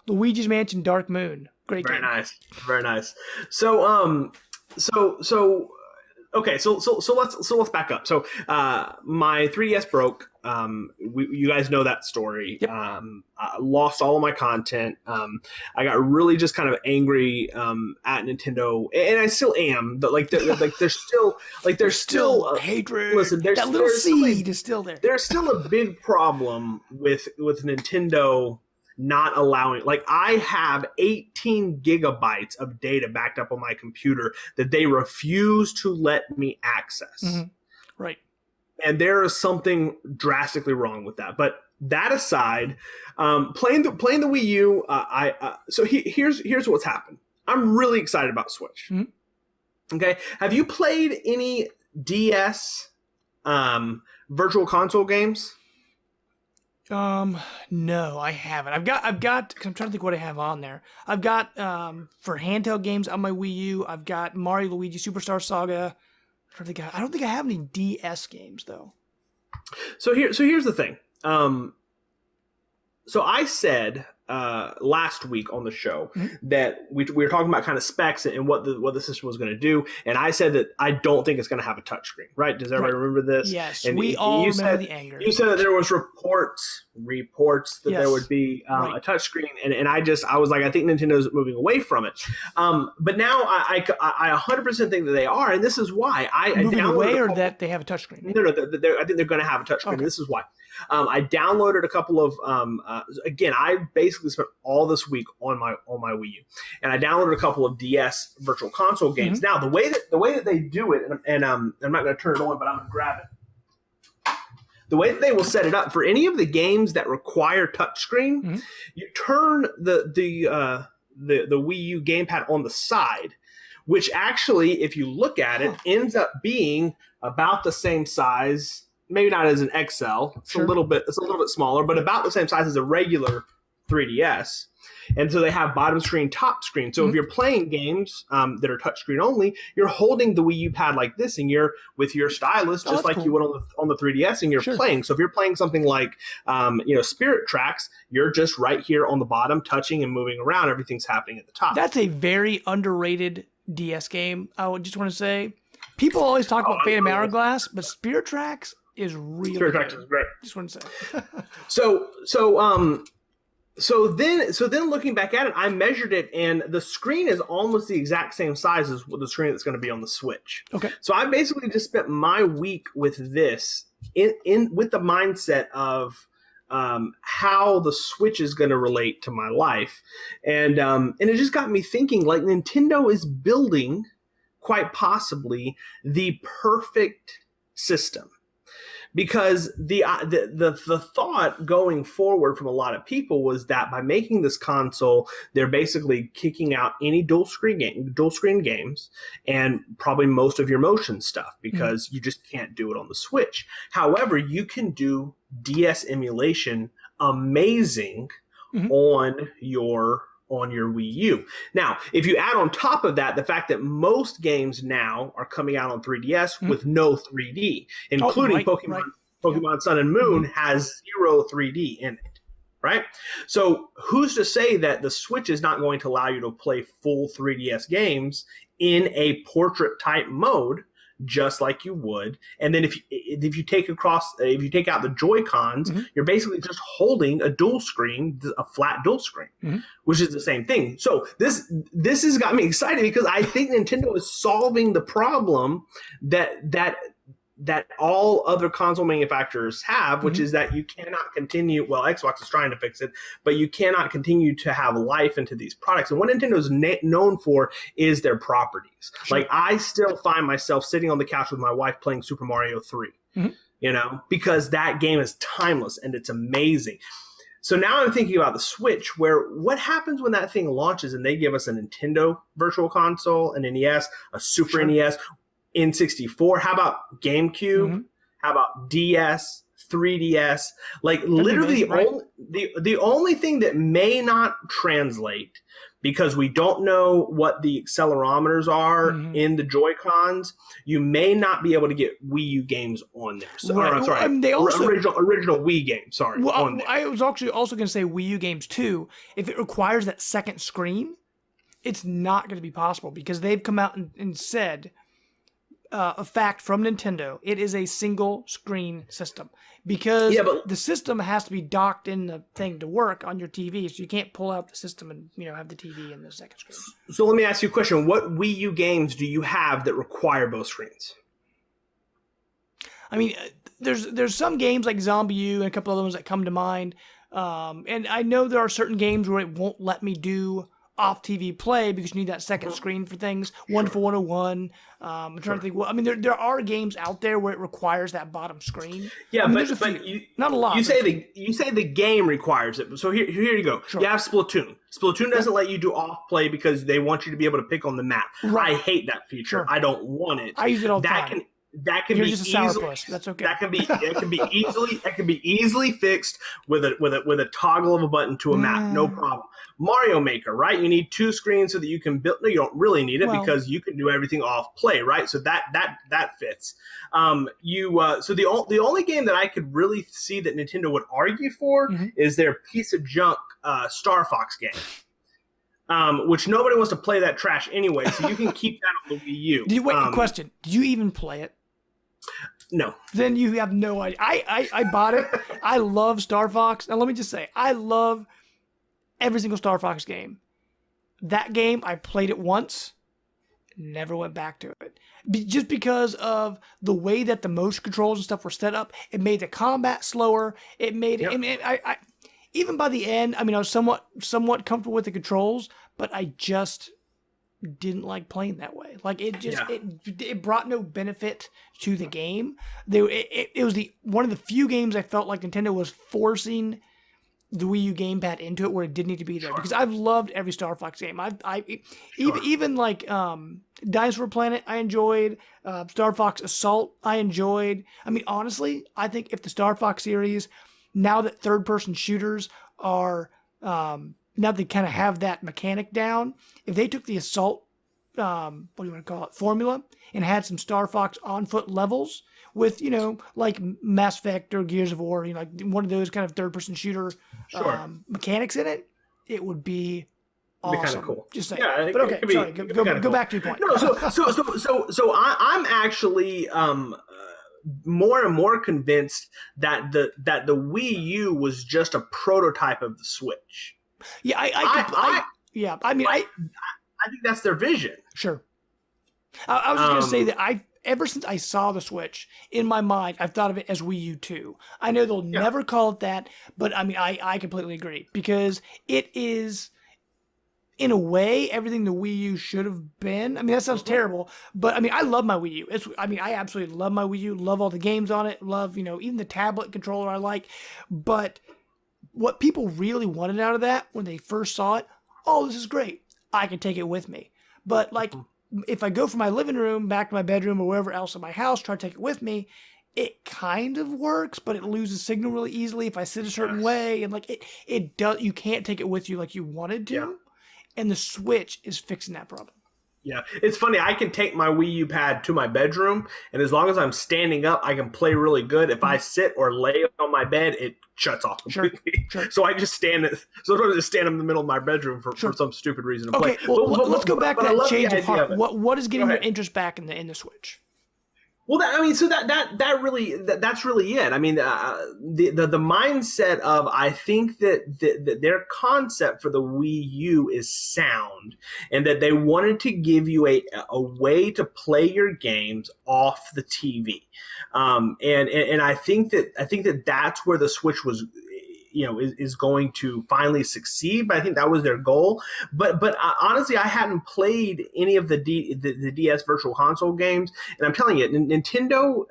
Luigi's Mansion Dark Moon. Great game. Very nice. So let's back up. So my 3DS broke. You guys know that story. Yep. I lost all of my content. I got really just kind of angry at Nintendo, and I still am. But there's still hatred. Listen, that little seed is still there. There's still a big problem with Nintendo not allowing, I have 18 gigabytes of data backed up on my computer that they refuse to let me access. Mm-hmm. Right. And there is something drastically wrong with that. But that aside, playing the Wii U, here's what's happened. I'm really excited about Switch. Mm-hmm. Okay. Have you played any DS virtual console games? No, I haven't. I've got, cause I'm trying to think what I have on there. I've got, for handheld games on my Wii U, I've got Mario Luigi Superstar Saga. I don't think I have any DS games though. So here's the thing. So I said, last week on the show that we were talking about kind of specs and what the system was going to do, and I said that I don't think it's going to have a touchsine, right? Does everybody remember this? Yes, and we all remember the anger. You said that there was reports that there would be a touchscreen, and I was like, I think Nintendo's moving away from it. But now I 100% think that they are, and this is why moving away, or that they have a touchscreen. No, I think they're going to have a touchscreen. Okay. This is why. I downloaded a couple of again, I basically spent all this week on my Wii U, and I downloaded a couple of DS Virtual Console games. Now the way that they do it, and I'm not going to turn it on, but I'm going to grab it. The way that they will set it up for any of the games that require touchscreen, you turn the Wii U gamepad on the side, which actually, if you look at it, ends up being about the same size. Maybe not as an XL. It's a little bit smaller, but about the same size as a regular 3DS. And so they have bottom screen, top screen. So if you're playing games that are touchscreen only, you're holding the Wii U pad like this, and you're with your stylus, just like you would on the 3DS, and you're playing. So if you're playing something like Spirit Tracks, you're just right here on the bottom, touching and moving around. Everything's happening at the top. That's a very underrated DS game. I would just want to say, people always talk about Phantom Hourglass, but Spirit Tracks is really Spirit Tracks is great. Just want to say. So then looking back at it, I measured it, and the screen is almost the exact same size as the screen that's going to be on the Switch. Okay. So I basically just spent my week with this in with the mindset of how the Switch is going to relate to my life, and it just got me thinking, like, Nintendo is building quite possibly the perfect system. Because the thought going forward from a lot of people was that by making this console, they're basically kicking out any dual screen games and probably most of your motion stuff, because you just can't do it on the Switch. However, you can do DS emulation amazing on your Wii U. Now, if you add on top of that the fact that most games now are coming out on 3DS with no 3D, including Pokemon Sun and Moon has 0 3D in it, right? So who's to say that the Switch is not going to allow you to play full 3DS games in a portrait type mode, just like you would? And then if you take out the Joy-Cons, you're basically just holding a flat dual screen, which is the same thing. So this has got me excited because I think Nintendo is solving the problem that all other console manufacturers have, which is that you cannot continue. Well, Xbox is trying to fix it, but you cannot continue to have life into these products. And what Nintendo is known for is their properties. Sure. Like, I still find myself sitting on the couch with my wife playing Super Mario 3, because that game is timeless and it's amazing. So now I'm thinking about the Switch, where what happens when that thing launches and they give us a Nintendo Virtual Console, an NES, a Super NES, N64, how about GameCube? How about DS, 3DS? Like, literally the only thing that may not translate, because we don't know what the accelerometers are in the Joy-Cons, you may not be able to get Wii U games on there. So, I'm sorry, original Wii games, sorry. Well, on there. I was actually also going to say Wii U games too. If it requires that second screen, it's not going to be possible, because they've come out and said, a fact from Nintendo, it is a single screen system, because the system has to be docked in the thing to work on your TV, so you can't pull out the system and have the TV in the second screen. So let me ask you a question. What Wii U games do you have that require both screens? I mean, there's some games like Zombie U and a couple other ones that come to mind, and I know there are certain games where it won't let me do off TV play because you need that second screen for things. Wonderful 101. I'm trying to think. Well, I mean, there are games out there where it requires that bottom screen. Yeah, but not a lot. You say the game requires it. So here you go. Sure. You have Splatoon. Splatoon doesn't let you do off play because they want you to be able to pick on the map. Right. I hate that feature. Sure. I don't want it. I use it all the time. That can be easily. That's okay. That can be easily fixed with a toggle of a button to a map. No problem. Mario Maker, right? You need two screens so that you can build. No, you don't really need it because you can do everything off play, right? So that fits. So the only game that I could really see that Nintendo would argue for is their piece of junk Star Fox game. Which nobody wants to play that trash anyway, so you can keep that on the Wii U. Question. Did you even play it? No. Then you have no idea. I bought it. I love Star Fox. Now, let me just say, I love every single Star Fox game. That game, I played it once, never went back to it. Just because of the way that the motion controls and stuff were set up, it made the combat slower. It made it. Even by the end, I mean, I was somewhat comfortable with the controls, but I just didn't like playing that way. Like, it brought no benefit to the game. It was one of the few games I felt like Nintendo was forcing the Wii U gamepad into it where it didn't need to be there. Because I've loved every Star Fox game. Even like Dinosaur Planet, I enjoyed. Star Fox Assault, I enjoyed. I mean, honestly, I think if the Star Fox series, now that third-person shooters are, now they kind of have that mechanic down, if they took the Assault, what do you want to call it, formula, and had some Star Fox on-foot levels with, like Mass Effect or Gears of War, like one of those kind of third-person shooter mechanics in it, it would be awesome. Kind of cool. Just saying. Yeah, but okay, sorry, go back to your point. No, so I'm actually more and more convinced that the Wii U was just a prototype of the Switch. Yeah, I think that's their vision. Sure. I was just going to say that ever since I saw the Switch, in my mind, I've thought of it as Wii U 2. I know they'll never call it that, but I mean, I completely agree, because it is, in a way, everything the Wii U should have been. I mean, that sounds terrible, but I mean, I love my Wii U. I absolutely love my Wii U, love all the games on it, love, even the tablet controller I like, but what people really wanted out of that when they first saw it, this is great, I can take it with me. But like, if I go from my living room back to my bedroom or wherever else in my house, try to take it with me, it kind of works, but it loses signal really easily if I sit a certain way, and like it does. You can't take it with you like you wanted to, Yeah. and the Switch is fixing that problem. Yeah, it's funny. I can take my Wii U pad to my bedroom, and as long as I'm standing up, I can play really good. If I sit or lay on my bed, it shuts off completely. Sure. So I just stand it. So I just stand in the middle of my bedroom for some stupid reason to play. Okay, well, let's go back to that change of heart. What is getting your interest back in the Switch? Well, that's really it. I mean, the mindset of, I think that their concept for the Wii U is sound, and that they wanted to give you a way to play your games off the TV, and I think that that's where the Switch was. Is going to finally succeed. But I think that was their goal. But honestly, I hadn't played any of the DS Virtual Console games, and I'm telling you, Nintendo,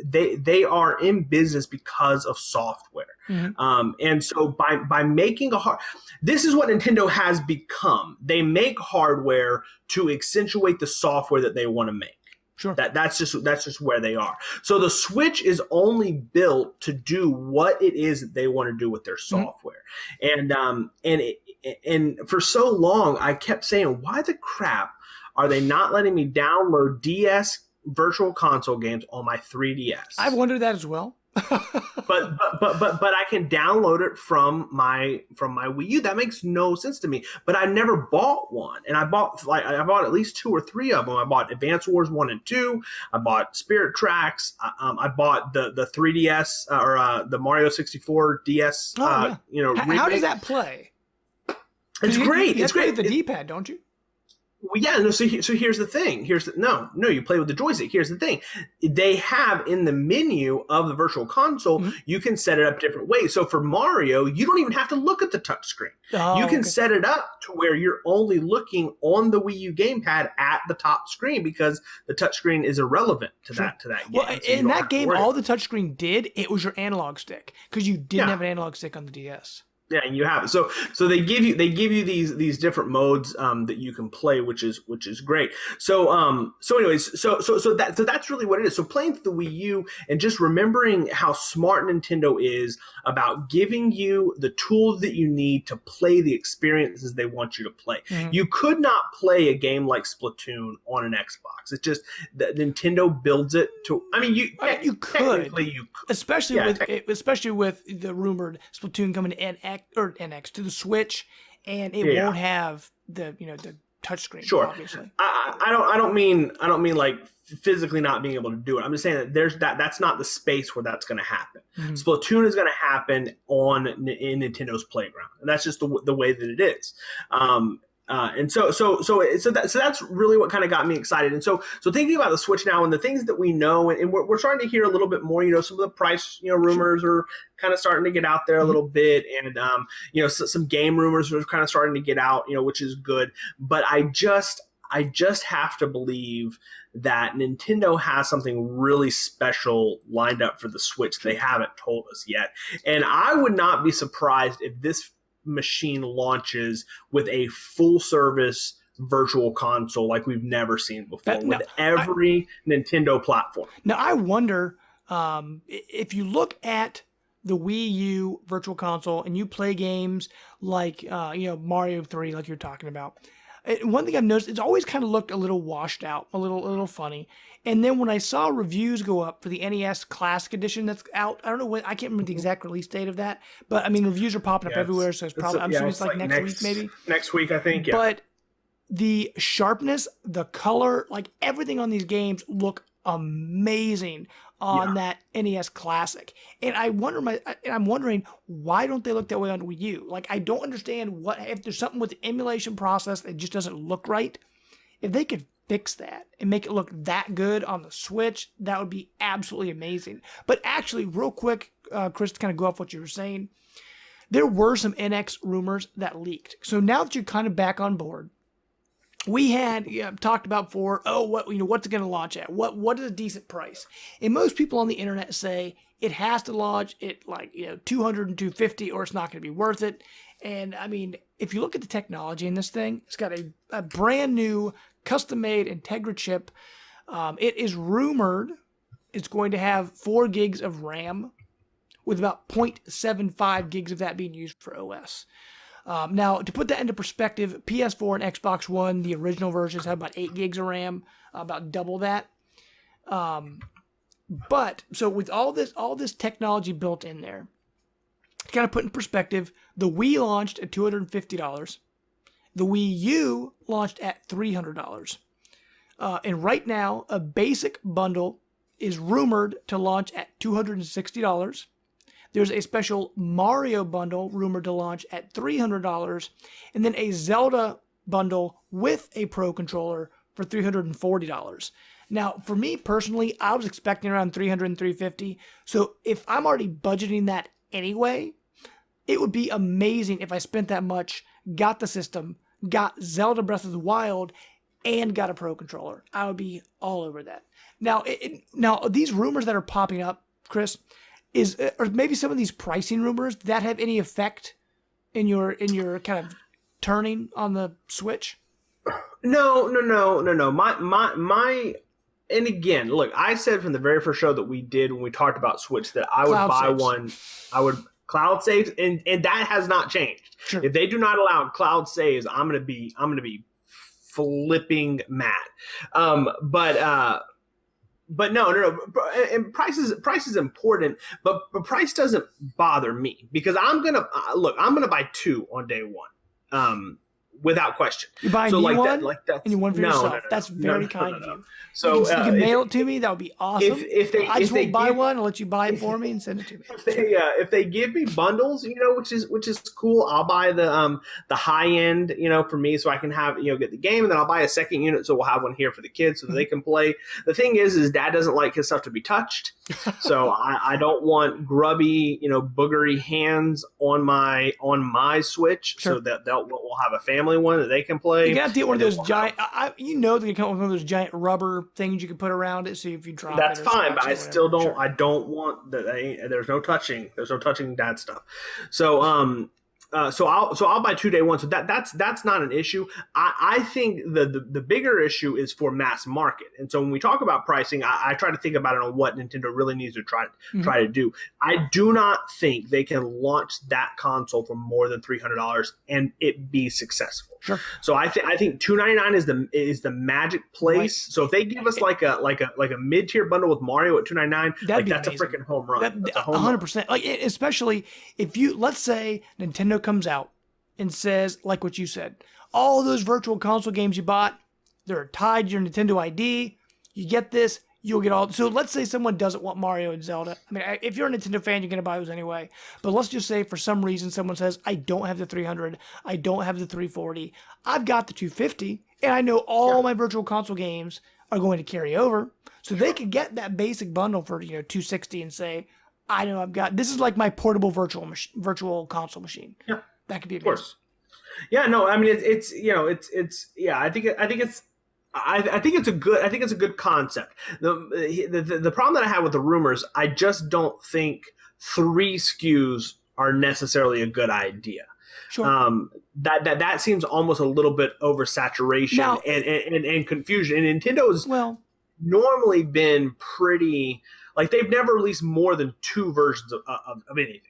they are in business because of software. Mm-hmm. And so by making this is what Nintendo has become. They make hardware to accentuate the software that they want to make. Sure. That's just where they are. So the Switch is only built to do what it is that they want to do with their software. Mm-hmm. And for so long I kept saying, why the crap are they not letting me download DS Virtual Console games on my 3DS? I've wondered that as well. but I can download it from my Wii U. That makes no sense to me. But I never bought one, and I bought at least 2 or 3 of them. I bought Advance Wars 1 and 2. I bought Spirit Tracks. I bought the 3DS or the Mario 64 DS. How does that play? It's great. You have to play with the D-pad, don't you? Well, yeah. No. So here's the thing. No. You play with the joystick. Here's the thing. They have in the menu of the Virtual Console, mm-hmm. you can set it up different ways. So for Mario, you don't even have to look at the touchscreen. You can set it up to where you're only looking on the Wii U gamepad at the top screen, because the touchscreen is irrelevant to that game. Well, so in that game, all the touchscreen did, it was your analog stick, because you didn't have an analog stick on the DS. Yeah, and you have it. So they give you these different modes that you can play, which is great. So that's really what it is. So playing through the Wii U and just remembering how smart Nintendo is about giving you the tools that you need to play the experiences they want you to play. Mm-hmm. You could not play a game like Splatoon on an Xbox. It's just that Nintendo builds it to. I mean, you could, especially with the rumored Splatoon coming to NX to the Switch, and it won't have the touchscreen. Sure, obviously. I don't mean like physically not being able to do it. I'm just saying that that's not the space where that's going to happen. Mm-hmm. Splatoon is going to happen in Nintendo's playground, and that's just the way that it is. And so that's really what kind of got me excited. And so thinking about the Switch now and the things that we know, and we're starting to hear a little bit more. Some of the price rumors are kind of starting to get out there a little bit, and some game rumors are kind of starting to get out, which is good. But I just have to believe that Nintendo has something really special lined up for the Switch they haven't told us yet. And I would not be surprised if this machine launches with a full service Virtual Console like we've never seen before, with every Nintendo platform. Now I wonder if you look at the Wii U Virtual Console and you play games like Mario 3, like you're talking about. One thing I've noticed, it's always kind of looked a little washed out, a little funny. And then when I saw reviews go up for the NES Classic Edition that's out, I don't know when, I can't remember the exact release date of that, but I mean, reviews are popping up everywhere, so it's probably, I'm assuming it's like next week maybe. Next week, I think, yeah. But the sharpness, the color, like everything on these games look amazing on that NES Classic. And I'm wondering, why don't they look that way on Wii U? Like, I don't understand if there's something with the emulation process that just doesn't look right. If they could fix that and make it look that good on the Switch, that would be absolutely amazing. But actually, real quick, Chris, to kind of go off what you were saying, there were some NX rumors that leaked. So now that you're kind of back on board, we had talked about before, what's it going to launch at? What is a decent price? And most people on the internet say it has to launch at like $200 and $250, or it's not going to be worth it. And I mean, if you look at the technology in this thing, it's got a brand new custom-made Integra chip. It is rumored It's going to have 4 gigs of RAM, with about 0.75 gigs of that being used for OS. Now, to put that into perspective, PS4 and Xbox One, the original versions, have about 8 gigs of RAM, about double that. But so with all this technology built in there, to kind of put in perspective, the Wii launched at $250. The Wii U launched at $300. And right now, a basic bundle is rumored to launch at $260. There's a special Mario bundle rumored to launch at $300, and then a Zelda bundle with a Pro controller for $340. Now, for me personally, I was expecting around $300 and $350. So if I'm already budgeting that anyway, it would be amazing if I spent that much, got the system, got Zelda Breath of the Wild, and got a Pro controller. I would be all over that. Now, now these rumors that are popping up, Chris, or maybe some of these pricing rumors, did that have any effect in your kind of turning on the Switch? No. My and again, look, I said from the very first show that we did when we talked about Switch that I would buy one. I would cloud saves, and that has not changed. Sure. If they do not allow cloud saves, I'm gonna be flipping mad. But no. And price is important, but price doesn't bother me because I'm gonna buy 2 on day one, without question. You buy a new one, and you one for yourself. That's very kind of you. So you can mail it to me. That would be awesome. I just won't buy one. I'll let you buy it for me and send it to me. If they give me bundles, which is cool, I'll buy the high end, for me, so I can have get the game, and then I'll buy a second unit, so we'll have one here for the kids so that they can play. The thing is Dad doesn't like his stuff to be touched, so I don't want grubby, boogery hands on my Switch. Sure. So that we'll have a family one that they can play. You got to get one of those giant. They come with one of those giant rubber things you can put around it, so if you drop that's it, fine. But I still don't. Sure. I don't want that. There's no touching. There's no touching Dad stuff. So so I'll buy 2 day one. So that's not an issue. I think the bigger issue is for mass market. And so when we talk about pricing, I try to think about it on what Nintendo really needs to try to do. I do not think they can launch that console for more than $300 and it be successful. Sure. So I think $299 is the magic place. Right. So if they give us like a mid-tier bundle with Mario at $299, that's amazing. A freaking home run. That's a home 100%. Run. Like, especially if let's say Nintendo comes out and says, like what you said, all those virtual console games you bought, they're tied to your Nintendo ID. You get this, you'll get all. So let's say someone doesn't want Mario and Zelda. I mean, if you're a Nintendo fan, you're going to buy those anyway. But let's just say for some reason someone says, I don't have the 300, I don't have the 340, I've got the 250, and I know all my virtual console games are going to carry over. So they could get that basic bundle for $260 and say, I know I've got this is like my portable virtual console machine. Yeah, that could be amazing. Of course. Yeah, no, I mean it's I think it's a good concept. The problem that I have with the rumors, I just don't think 3 SKUs are necessarily a good idea. Sure. That seems almost a little bit oversaturation now, and confusion. And Nintendo's normally been pretty. Like, they've never released more than 2 versions of anything.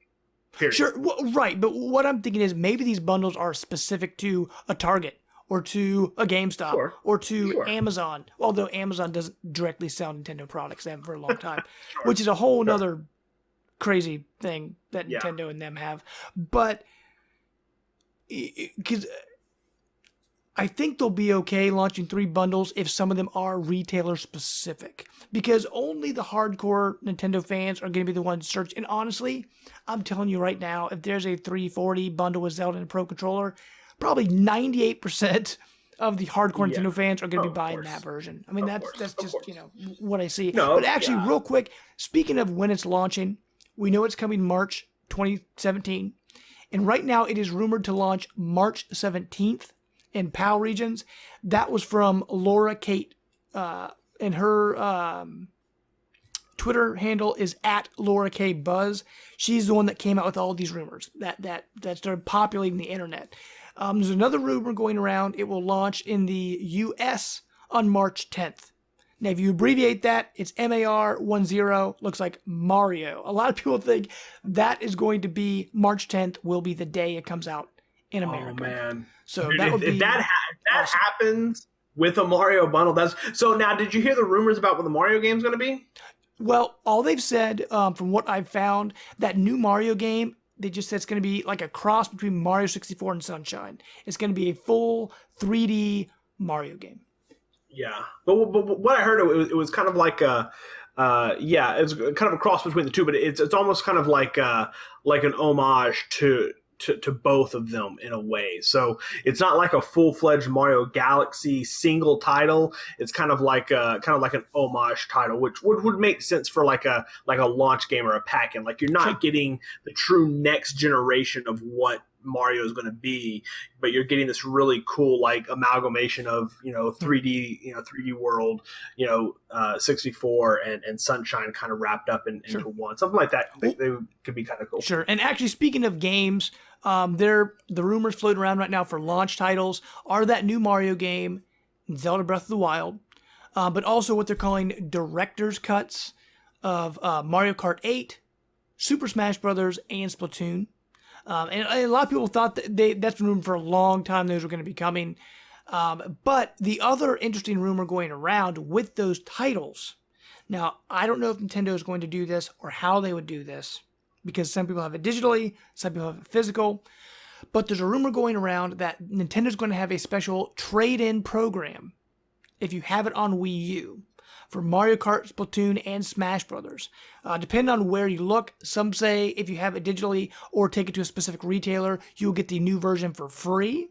Period. Sure, right. But what I'm thinking is maybe these bundles are specific to a Target or to a GameStop or to Amazon. Although Amazon doesn't directly sell Nintendo products. They haven't for a long time, which is a whole other crazy thing that Nintendo and them have. But because I think they'll be okay launching 3 bundles if some of them are retailer specific, because only the hardcore Nintendo fans are going to be the ones searching. And honestly, I'm telling you right now, if there's a 340 bundle with Zelda and a Pro controller, probably 98% of the hardcore Nintendo fans are going to be buying that version. I mean, that's just what I see. No, but actually, real quick, speaking of when it's launching, we know it's coming March 2017, and right now it is rumored to launch March 17th. In PAL regions. That was from Laura Kate, and her Twitter handle is @LauraKBuzz. She's the one that came out with all these rumors that started populating the internet. There's another rumor going around. It will launch in the U.S. on March 10th. Now, if you abbreviate that, it's MAR10, looks like Mario. A lot of people think that is going to be March 10th, will be the day it comes out in America. Oh, man. So Dude, that would if be that awesome. happens with a Mario bundle, so now, did you hear the rumors about what the Mario game's going to be? Well, all they've said, from what I've found, that new Mario game, they just said it's going to be like a cross between Mario 64 and Sunshine. It's going to be a full 3D Mario game. Yeah, but what I heard, it was kind of like it was kind of a cross between the two, but it's almost kind of like an homage to both of them in a way. So it's not like a full-fledged Mario Galaxy single title. It's kind of like an homage title, which would make sense for like a launch game or a pack-in. Like, you're not getting the true next generation of what Mario is going to be, but you're getting this really cool like amalgamation of 3D world, 64 and Sunshine kind of wrapped up into one, something like that. They could be kind of cool. Sure. And actually, speaking of games, the rumors floating around right now for launch titles are that new Mario game, Zelda Breath of the Wild, but also what they're calling director's cuts of Mario Kart 8, Super Smash Brothers, and Splatoon. And a lot of people thought that's been rumored for a long time those were going to be coming. But the other interesting rumor going around with those titles, now, I don't know if Nintendo is going to do this or how they would do this, because some people have it digitally, some people have it physical. But there's a rumor going around that Nintendo's going to have a special trade-in program if you have it on Wii U for Mario Kart, Splatoon, and Smash Brothers. Depending on where you look, some say if you have it digitally or take it to a specific retailer, you'll get the new version for free.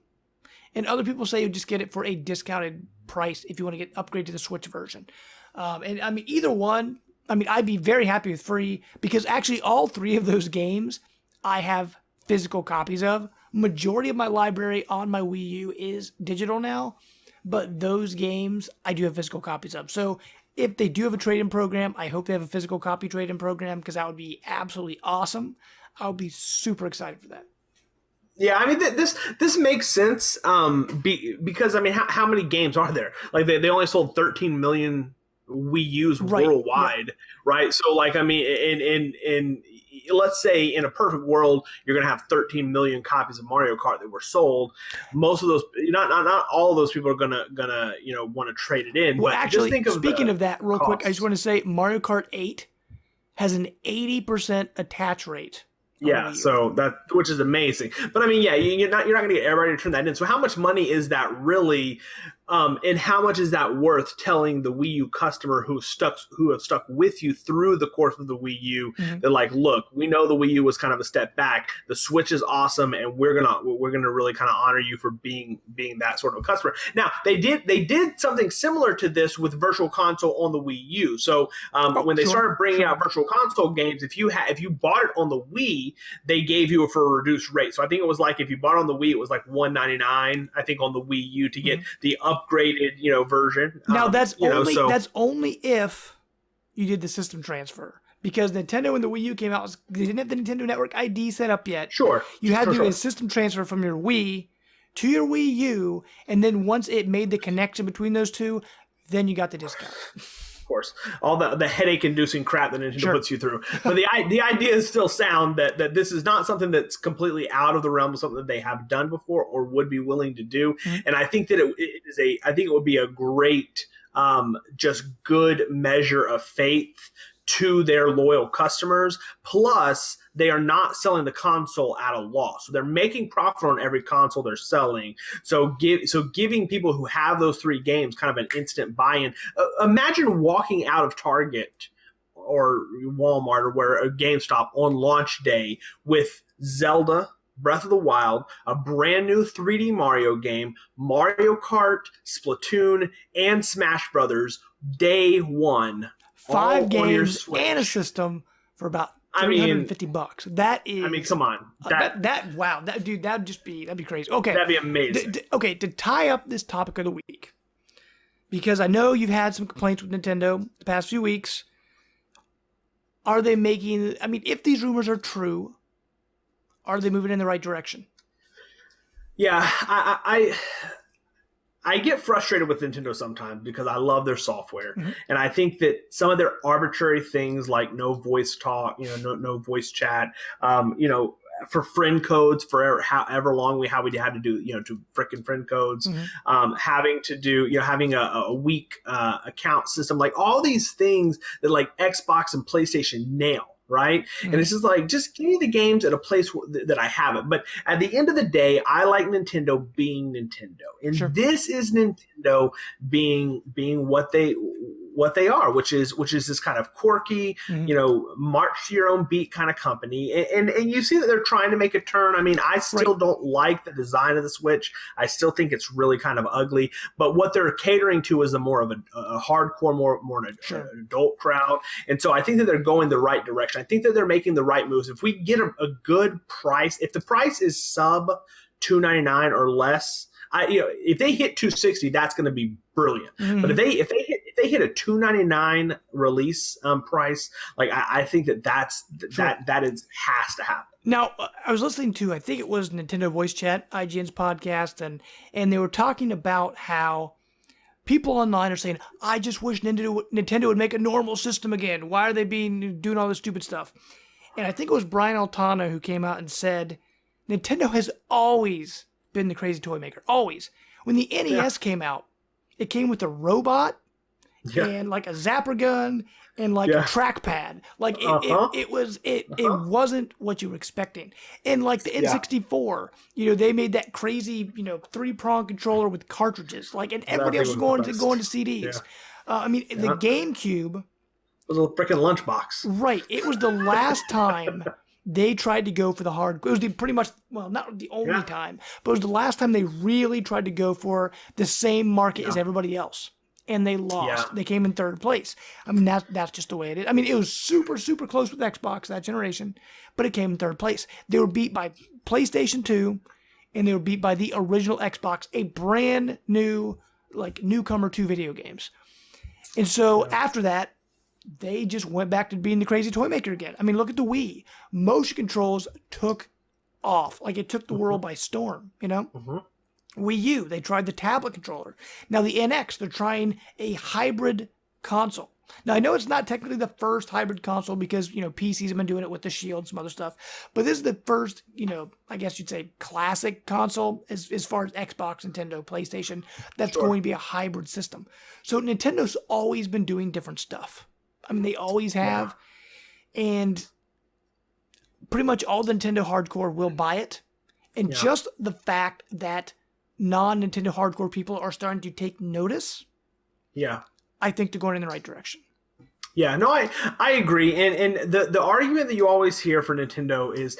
And other people say you just get it for a discounted price if you want to get upgrade to the Switch version. And I mean, either one, I'd be very happy with free, because actually all three of those games I have physical copies of. Majority of my library on my Wii U is digital now, but those games I do have physical copies of. So if they do have a trade-in program, I hope they have a physical copy trade-in program, because that would be absolutely awesome. I would be super excited for that. Yeah, I mean, this makes sense because, I mean, how many games are there? Like, they only sold 13 million Wii U's worldwide, right? So, like, I mean, in let's say in a perfect world, you're going to have 13 million copies of Mario Kart that were sold. Most of those, not all of those people are gonna want to trade it in. Well, but actually, just think of speaking of that, real quick, I just want to say Mario Kart 8 has an 80% attach rate. Yeah, so which is amazing. But I mean, yeah, you're not going to get everybody to turn that in. So how much money is that really? And how much is that worth telling the Wii U customer who have stuck with you through the course of the Wii U? Mm-hmm. They're like, look, we know the Wii U was kind of a step back. The Switch is awesome, and we're gonna really kind of honor you for being that sort of customer. Now, they did something similar to this with Virtual Console on the Wii U. So when they started bringing out Virtual Console games, if you bought it on the Wii, they gave you it for a reduced rate. So I think it was like, if you bought it on the Wii, it was like $199, I think, on the Wii U to get the upgraded version. Now that's only if you did the system transfer, because Nintendo when the Wii U came out, they didn't have the Nintendo Network ID set up yet. Sure, you had to do a system transfer from your Wii to your Wii U, and then once it made the connection between those two, then you got the discount. Of course, all the headache-inducing crap that Nintendo puts you through. But the idea is still sound that this is not something that's completely out of the realm of something that they have done before or would be willing to do. Mm-hmm. And I think that I think it would be a great, just good measure of faith to their loyal customers. Plus, they are not selling the console at a loss. So they're making profit on every console they're selling. So giving people who have those three games kind of an instant buy-in. Imagine walking out of Target or Walmart or where a GameStop on launch day with Zelda Breath of the Wild, a brand new 3D Mario game, Mario Kart, Splatoon, and Smash Brothers day one. 5 games and a system for about $350. That is. I mean, come on. That'd be crazy. Okay, that'd be amazing. To tie up this topic of the week, because I know you've had some complaints with Nintendo the past few weeks. Are they making? I mean, if these rumors are true, are they moving in the right direction? Yeah, I get frustrated with Nintendo sometimes because I love their software, Mhm. and I think that some of their arbitrary things like no voice talk, no voice chat, for friend codes for however long we had to do, to frickin' friend codes, Mhm. having to do, having a weak account system, like all these things that like Xbox and PlayStation nail. Right. Mhm. And it's just like, just give me the games at a place that I have it. But at the end of the day, I like Nintendo being Nintendo. And Sure. this is Nintendo being what they are, which is this kind of quirky, Mhm. march to your own beat kind of company. And you see that they're trying to make a turn. I mean, I still don't like the design of the Switch. I still think it's really kind of ugly. But what they're catering to is a more of a hardcore, more an Sure. adult crowd. And so I think that they're going the right direction. I think that they're making the right moves. If we get a good price, if the price is sub $299 or less, if they hit 260, that's going to be brilliant. Mhm. But if they hit a $299 release price, like I think that has to happen. Now, I was listening to, I think it was Nintendo Voice Chat, IGN's podcast, and they were talking about how people online are saying, I just wish Nintendo would make a normal system again. Why are they doing all this stupid stuff? And I think it was Brian Altano who came out and said, Nintendo has always been the crazy toy maker. Always. When the NES came out, it came with a robot and like a zapper gun and like a trackpad. Like it wasn't what you were expecting. And like the N64, they made that crazy, 3-prong controller with cartridges. Like, and everybody else was going to CDs. The GameCube, it was a little freaking lunchbox. Right. It was the last time they tried to go for the hard. It was not the only time, but it was the last time they really tried to go for the same market as everybody else. And they lost. Yeah. They came in third place. I mean, that's just the way it is. I mean, it was super, super close with Xbox that generation, but it came in third place. They were beat by PlayStation 2, and they were beat by the original Xbox, a brand new, like, newcomer to video games. And so after that, they just went back to being the crazy toy maker again. I mean, look at the Wii. Motion controls took off. Like, it took the world by storm, Mm-hmm. Wii U, they tried the tablet controller. Now the NX, they're trying a hybrid console. Now I know it's not technically the first hybrid console because, PCs have been doing it with the Shield and some other stuff. But this is the first, I guess you'd say classic console as far as Xbox, Nintendo, PlayStation, that's going to be a hybrid system. So Nintendo's always been doing different stuff. I mean, they always have. Yeah. And pretty much all the Nintendo hardcore will buy it. And just the fact that non-Nintendo hardcore people are starting to take notice. Yeah. I think they're going in the right direction. Yeah, no, I agree. And the argument that you always hear for Nintendo is,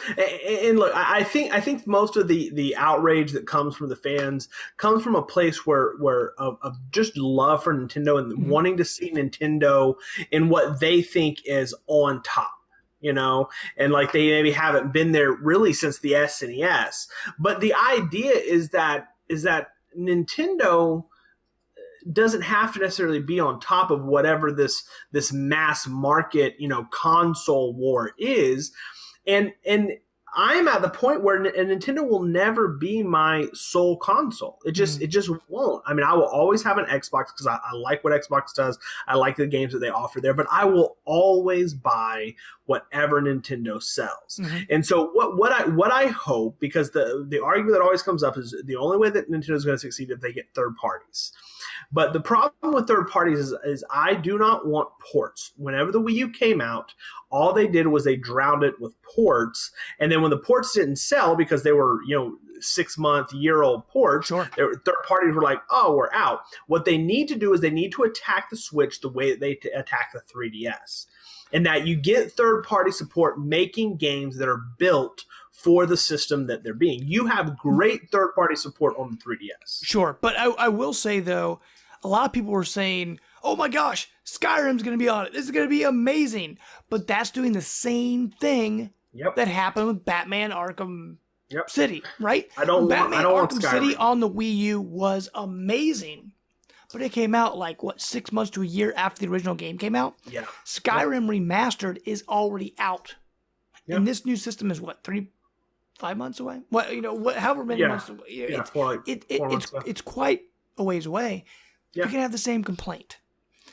and look, I think most of the outrage that comes from the fans comes from a place where of just love for Nintendo and wanting to see Nintendo in what they think is on top. And like they maybe haven't been there really since the SNES. But the idea is that Nintendo doesn't have to necessarily be on top of whatever this mass market, console war is. And I'm at the point where Nintendo will never be my sole console. It just won't. I mean, I will always have an Xbox because I like what Xbox does. I like the games that they offer there, but I will always buy whatever Nintendo sells. Mm-hmm. And so what I hope, because the argument that always comes up is the only way that Nintendo is going to succeed if they get third parties. But the problem with third parties is I do not want ports. Whenever the Wii U came out, all they did was they drowned it with ports. And then when the ports didn't sell because they were, 6-month, year-old ports, third parties were like, oh, we're out. What they need to do is they need to attack the Switch the way that they attack the 3DS. And that you get third-party support making games that are built for the system that they're being. You have great third-party support on the 3DS. Sure, but I will say, though, a lot of people were saying, oh my gosh, Skyrim's going to be on it. This is going to be amazing. But that's doing the same thing that happened with Batman Arkham City, right? Batman Arkham City on the Wii U was amazing. But it came out 6 months to a year after the original game came out? Yeah. Skyrim Remastered is already out. Yeah. And this new system is 5 months away? However many months away. It's quite a ways away, Yeah. you're gonna have the same complaint.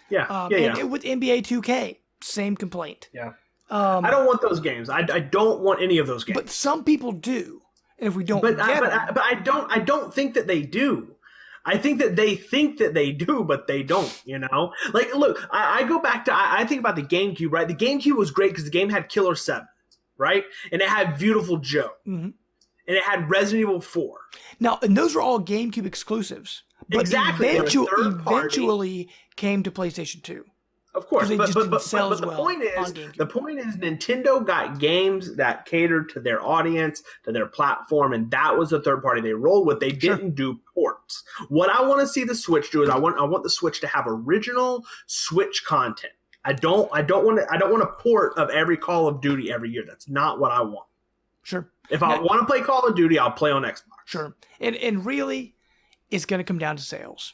Yeah. And with NBA 2K, same complaint. Yeah. I don't want those games. I don't want any of those games. But some people do, and if we don't But get them, I don't think that they do. I think that they think that they do, but they don't, you know? Like, look, I go back to, I think about the GameCube, right? The GameCube was great because the game had Killer 7, right? And it had Beautiful Joe. Mm-hmm. And it had Resident Evil 4. Now, and those were all GameCube exclusives. But Exactly. eventually came to PlayStation 2. Of course, but the point is Nintendo got games that catered to their audience, to their platform, and that was the third party they rolled with. They didn't do ports. What I want to see the Switch do is I want the Switch to have original Switch content. I don't want a port of every Call of Duty every year. That's not what I want. Sure. If I want to play Call of Duty, I'll play on Xbox. Sure. And really, it's going to come down to sales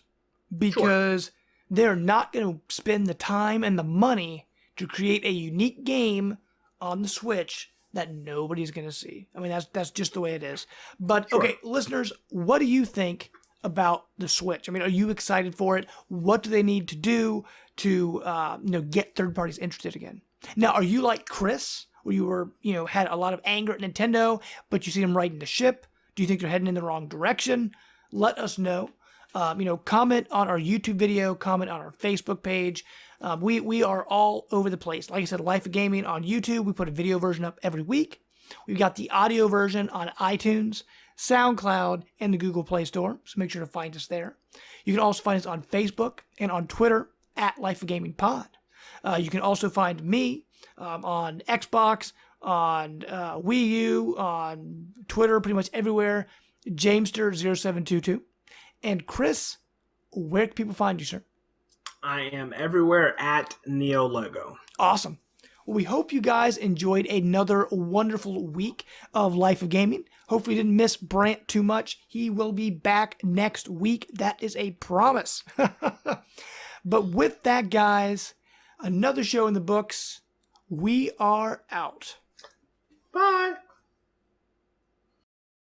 because. Sure. They're not going to spend the time and the money to create a unique game on the Switch that nobody's going to see. I mean, that's just the way it is. But, sure. Okay, listeners, what do you think about the Switch? I mean, are you excited for it? What do they need to do to get third parties interested again? Now, are you like Chris, where you were, had a lot of anger at Nintendo, but you see them righting the ship? Do you think they're heading in the wrong direction? Let us know. Comment on our YouTube video, comment on our Facebook page. We are all over the place. Like I said, Life of Gaming on YouTube. We put a video version up every week. We've got the audio version on iTunes, SoundCloud, and the Google Play Store. So make sure to find us there. You can also find us on Facebook and on Twitter at Life of Gaming Pod. You can also find me on Xbox, on Wii U, on Twitter, pretty much everywhere. Jamester0722. And Chris, where can people find you, sir? I am everywhere at NeoLogo. Awesome. Well, we hope you guys enjoyed another wonderful week of Life of Gaming. Hopefully you didn't miss Brant too much. He will be back next week. That is a promise. But with that, guys, another show in the books. We are out. Bye.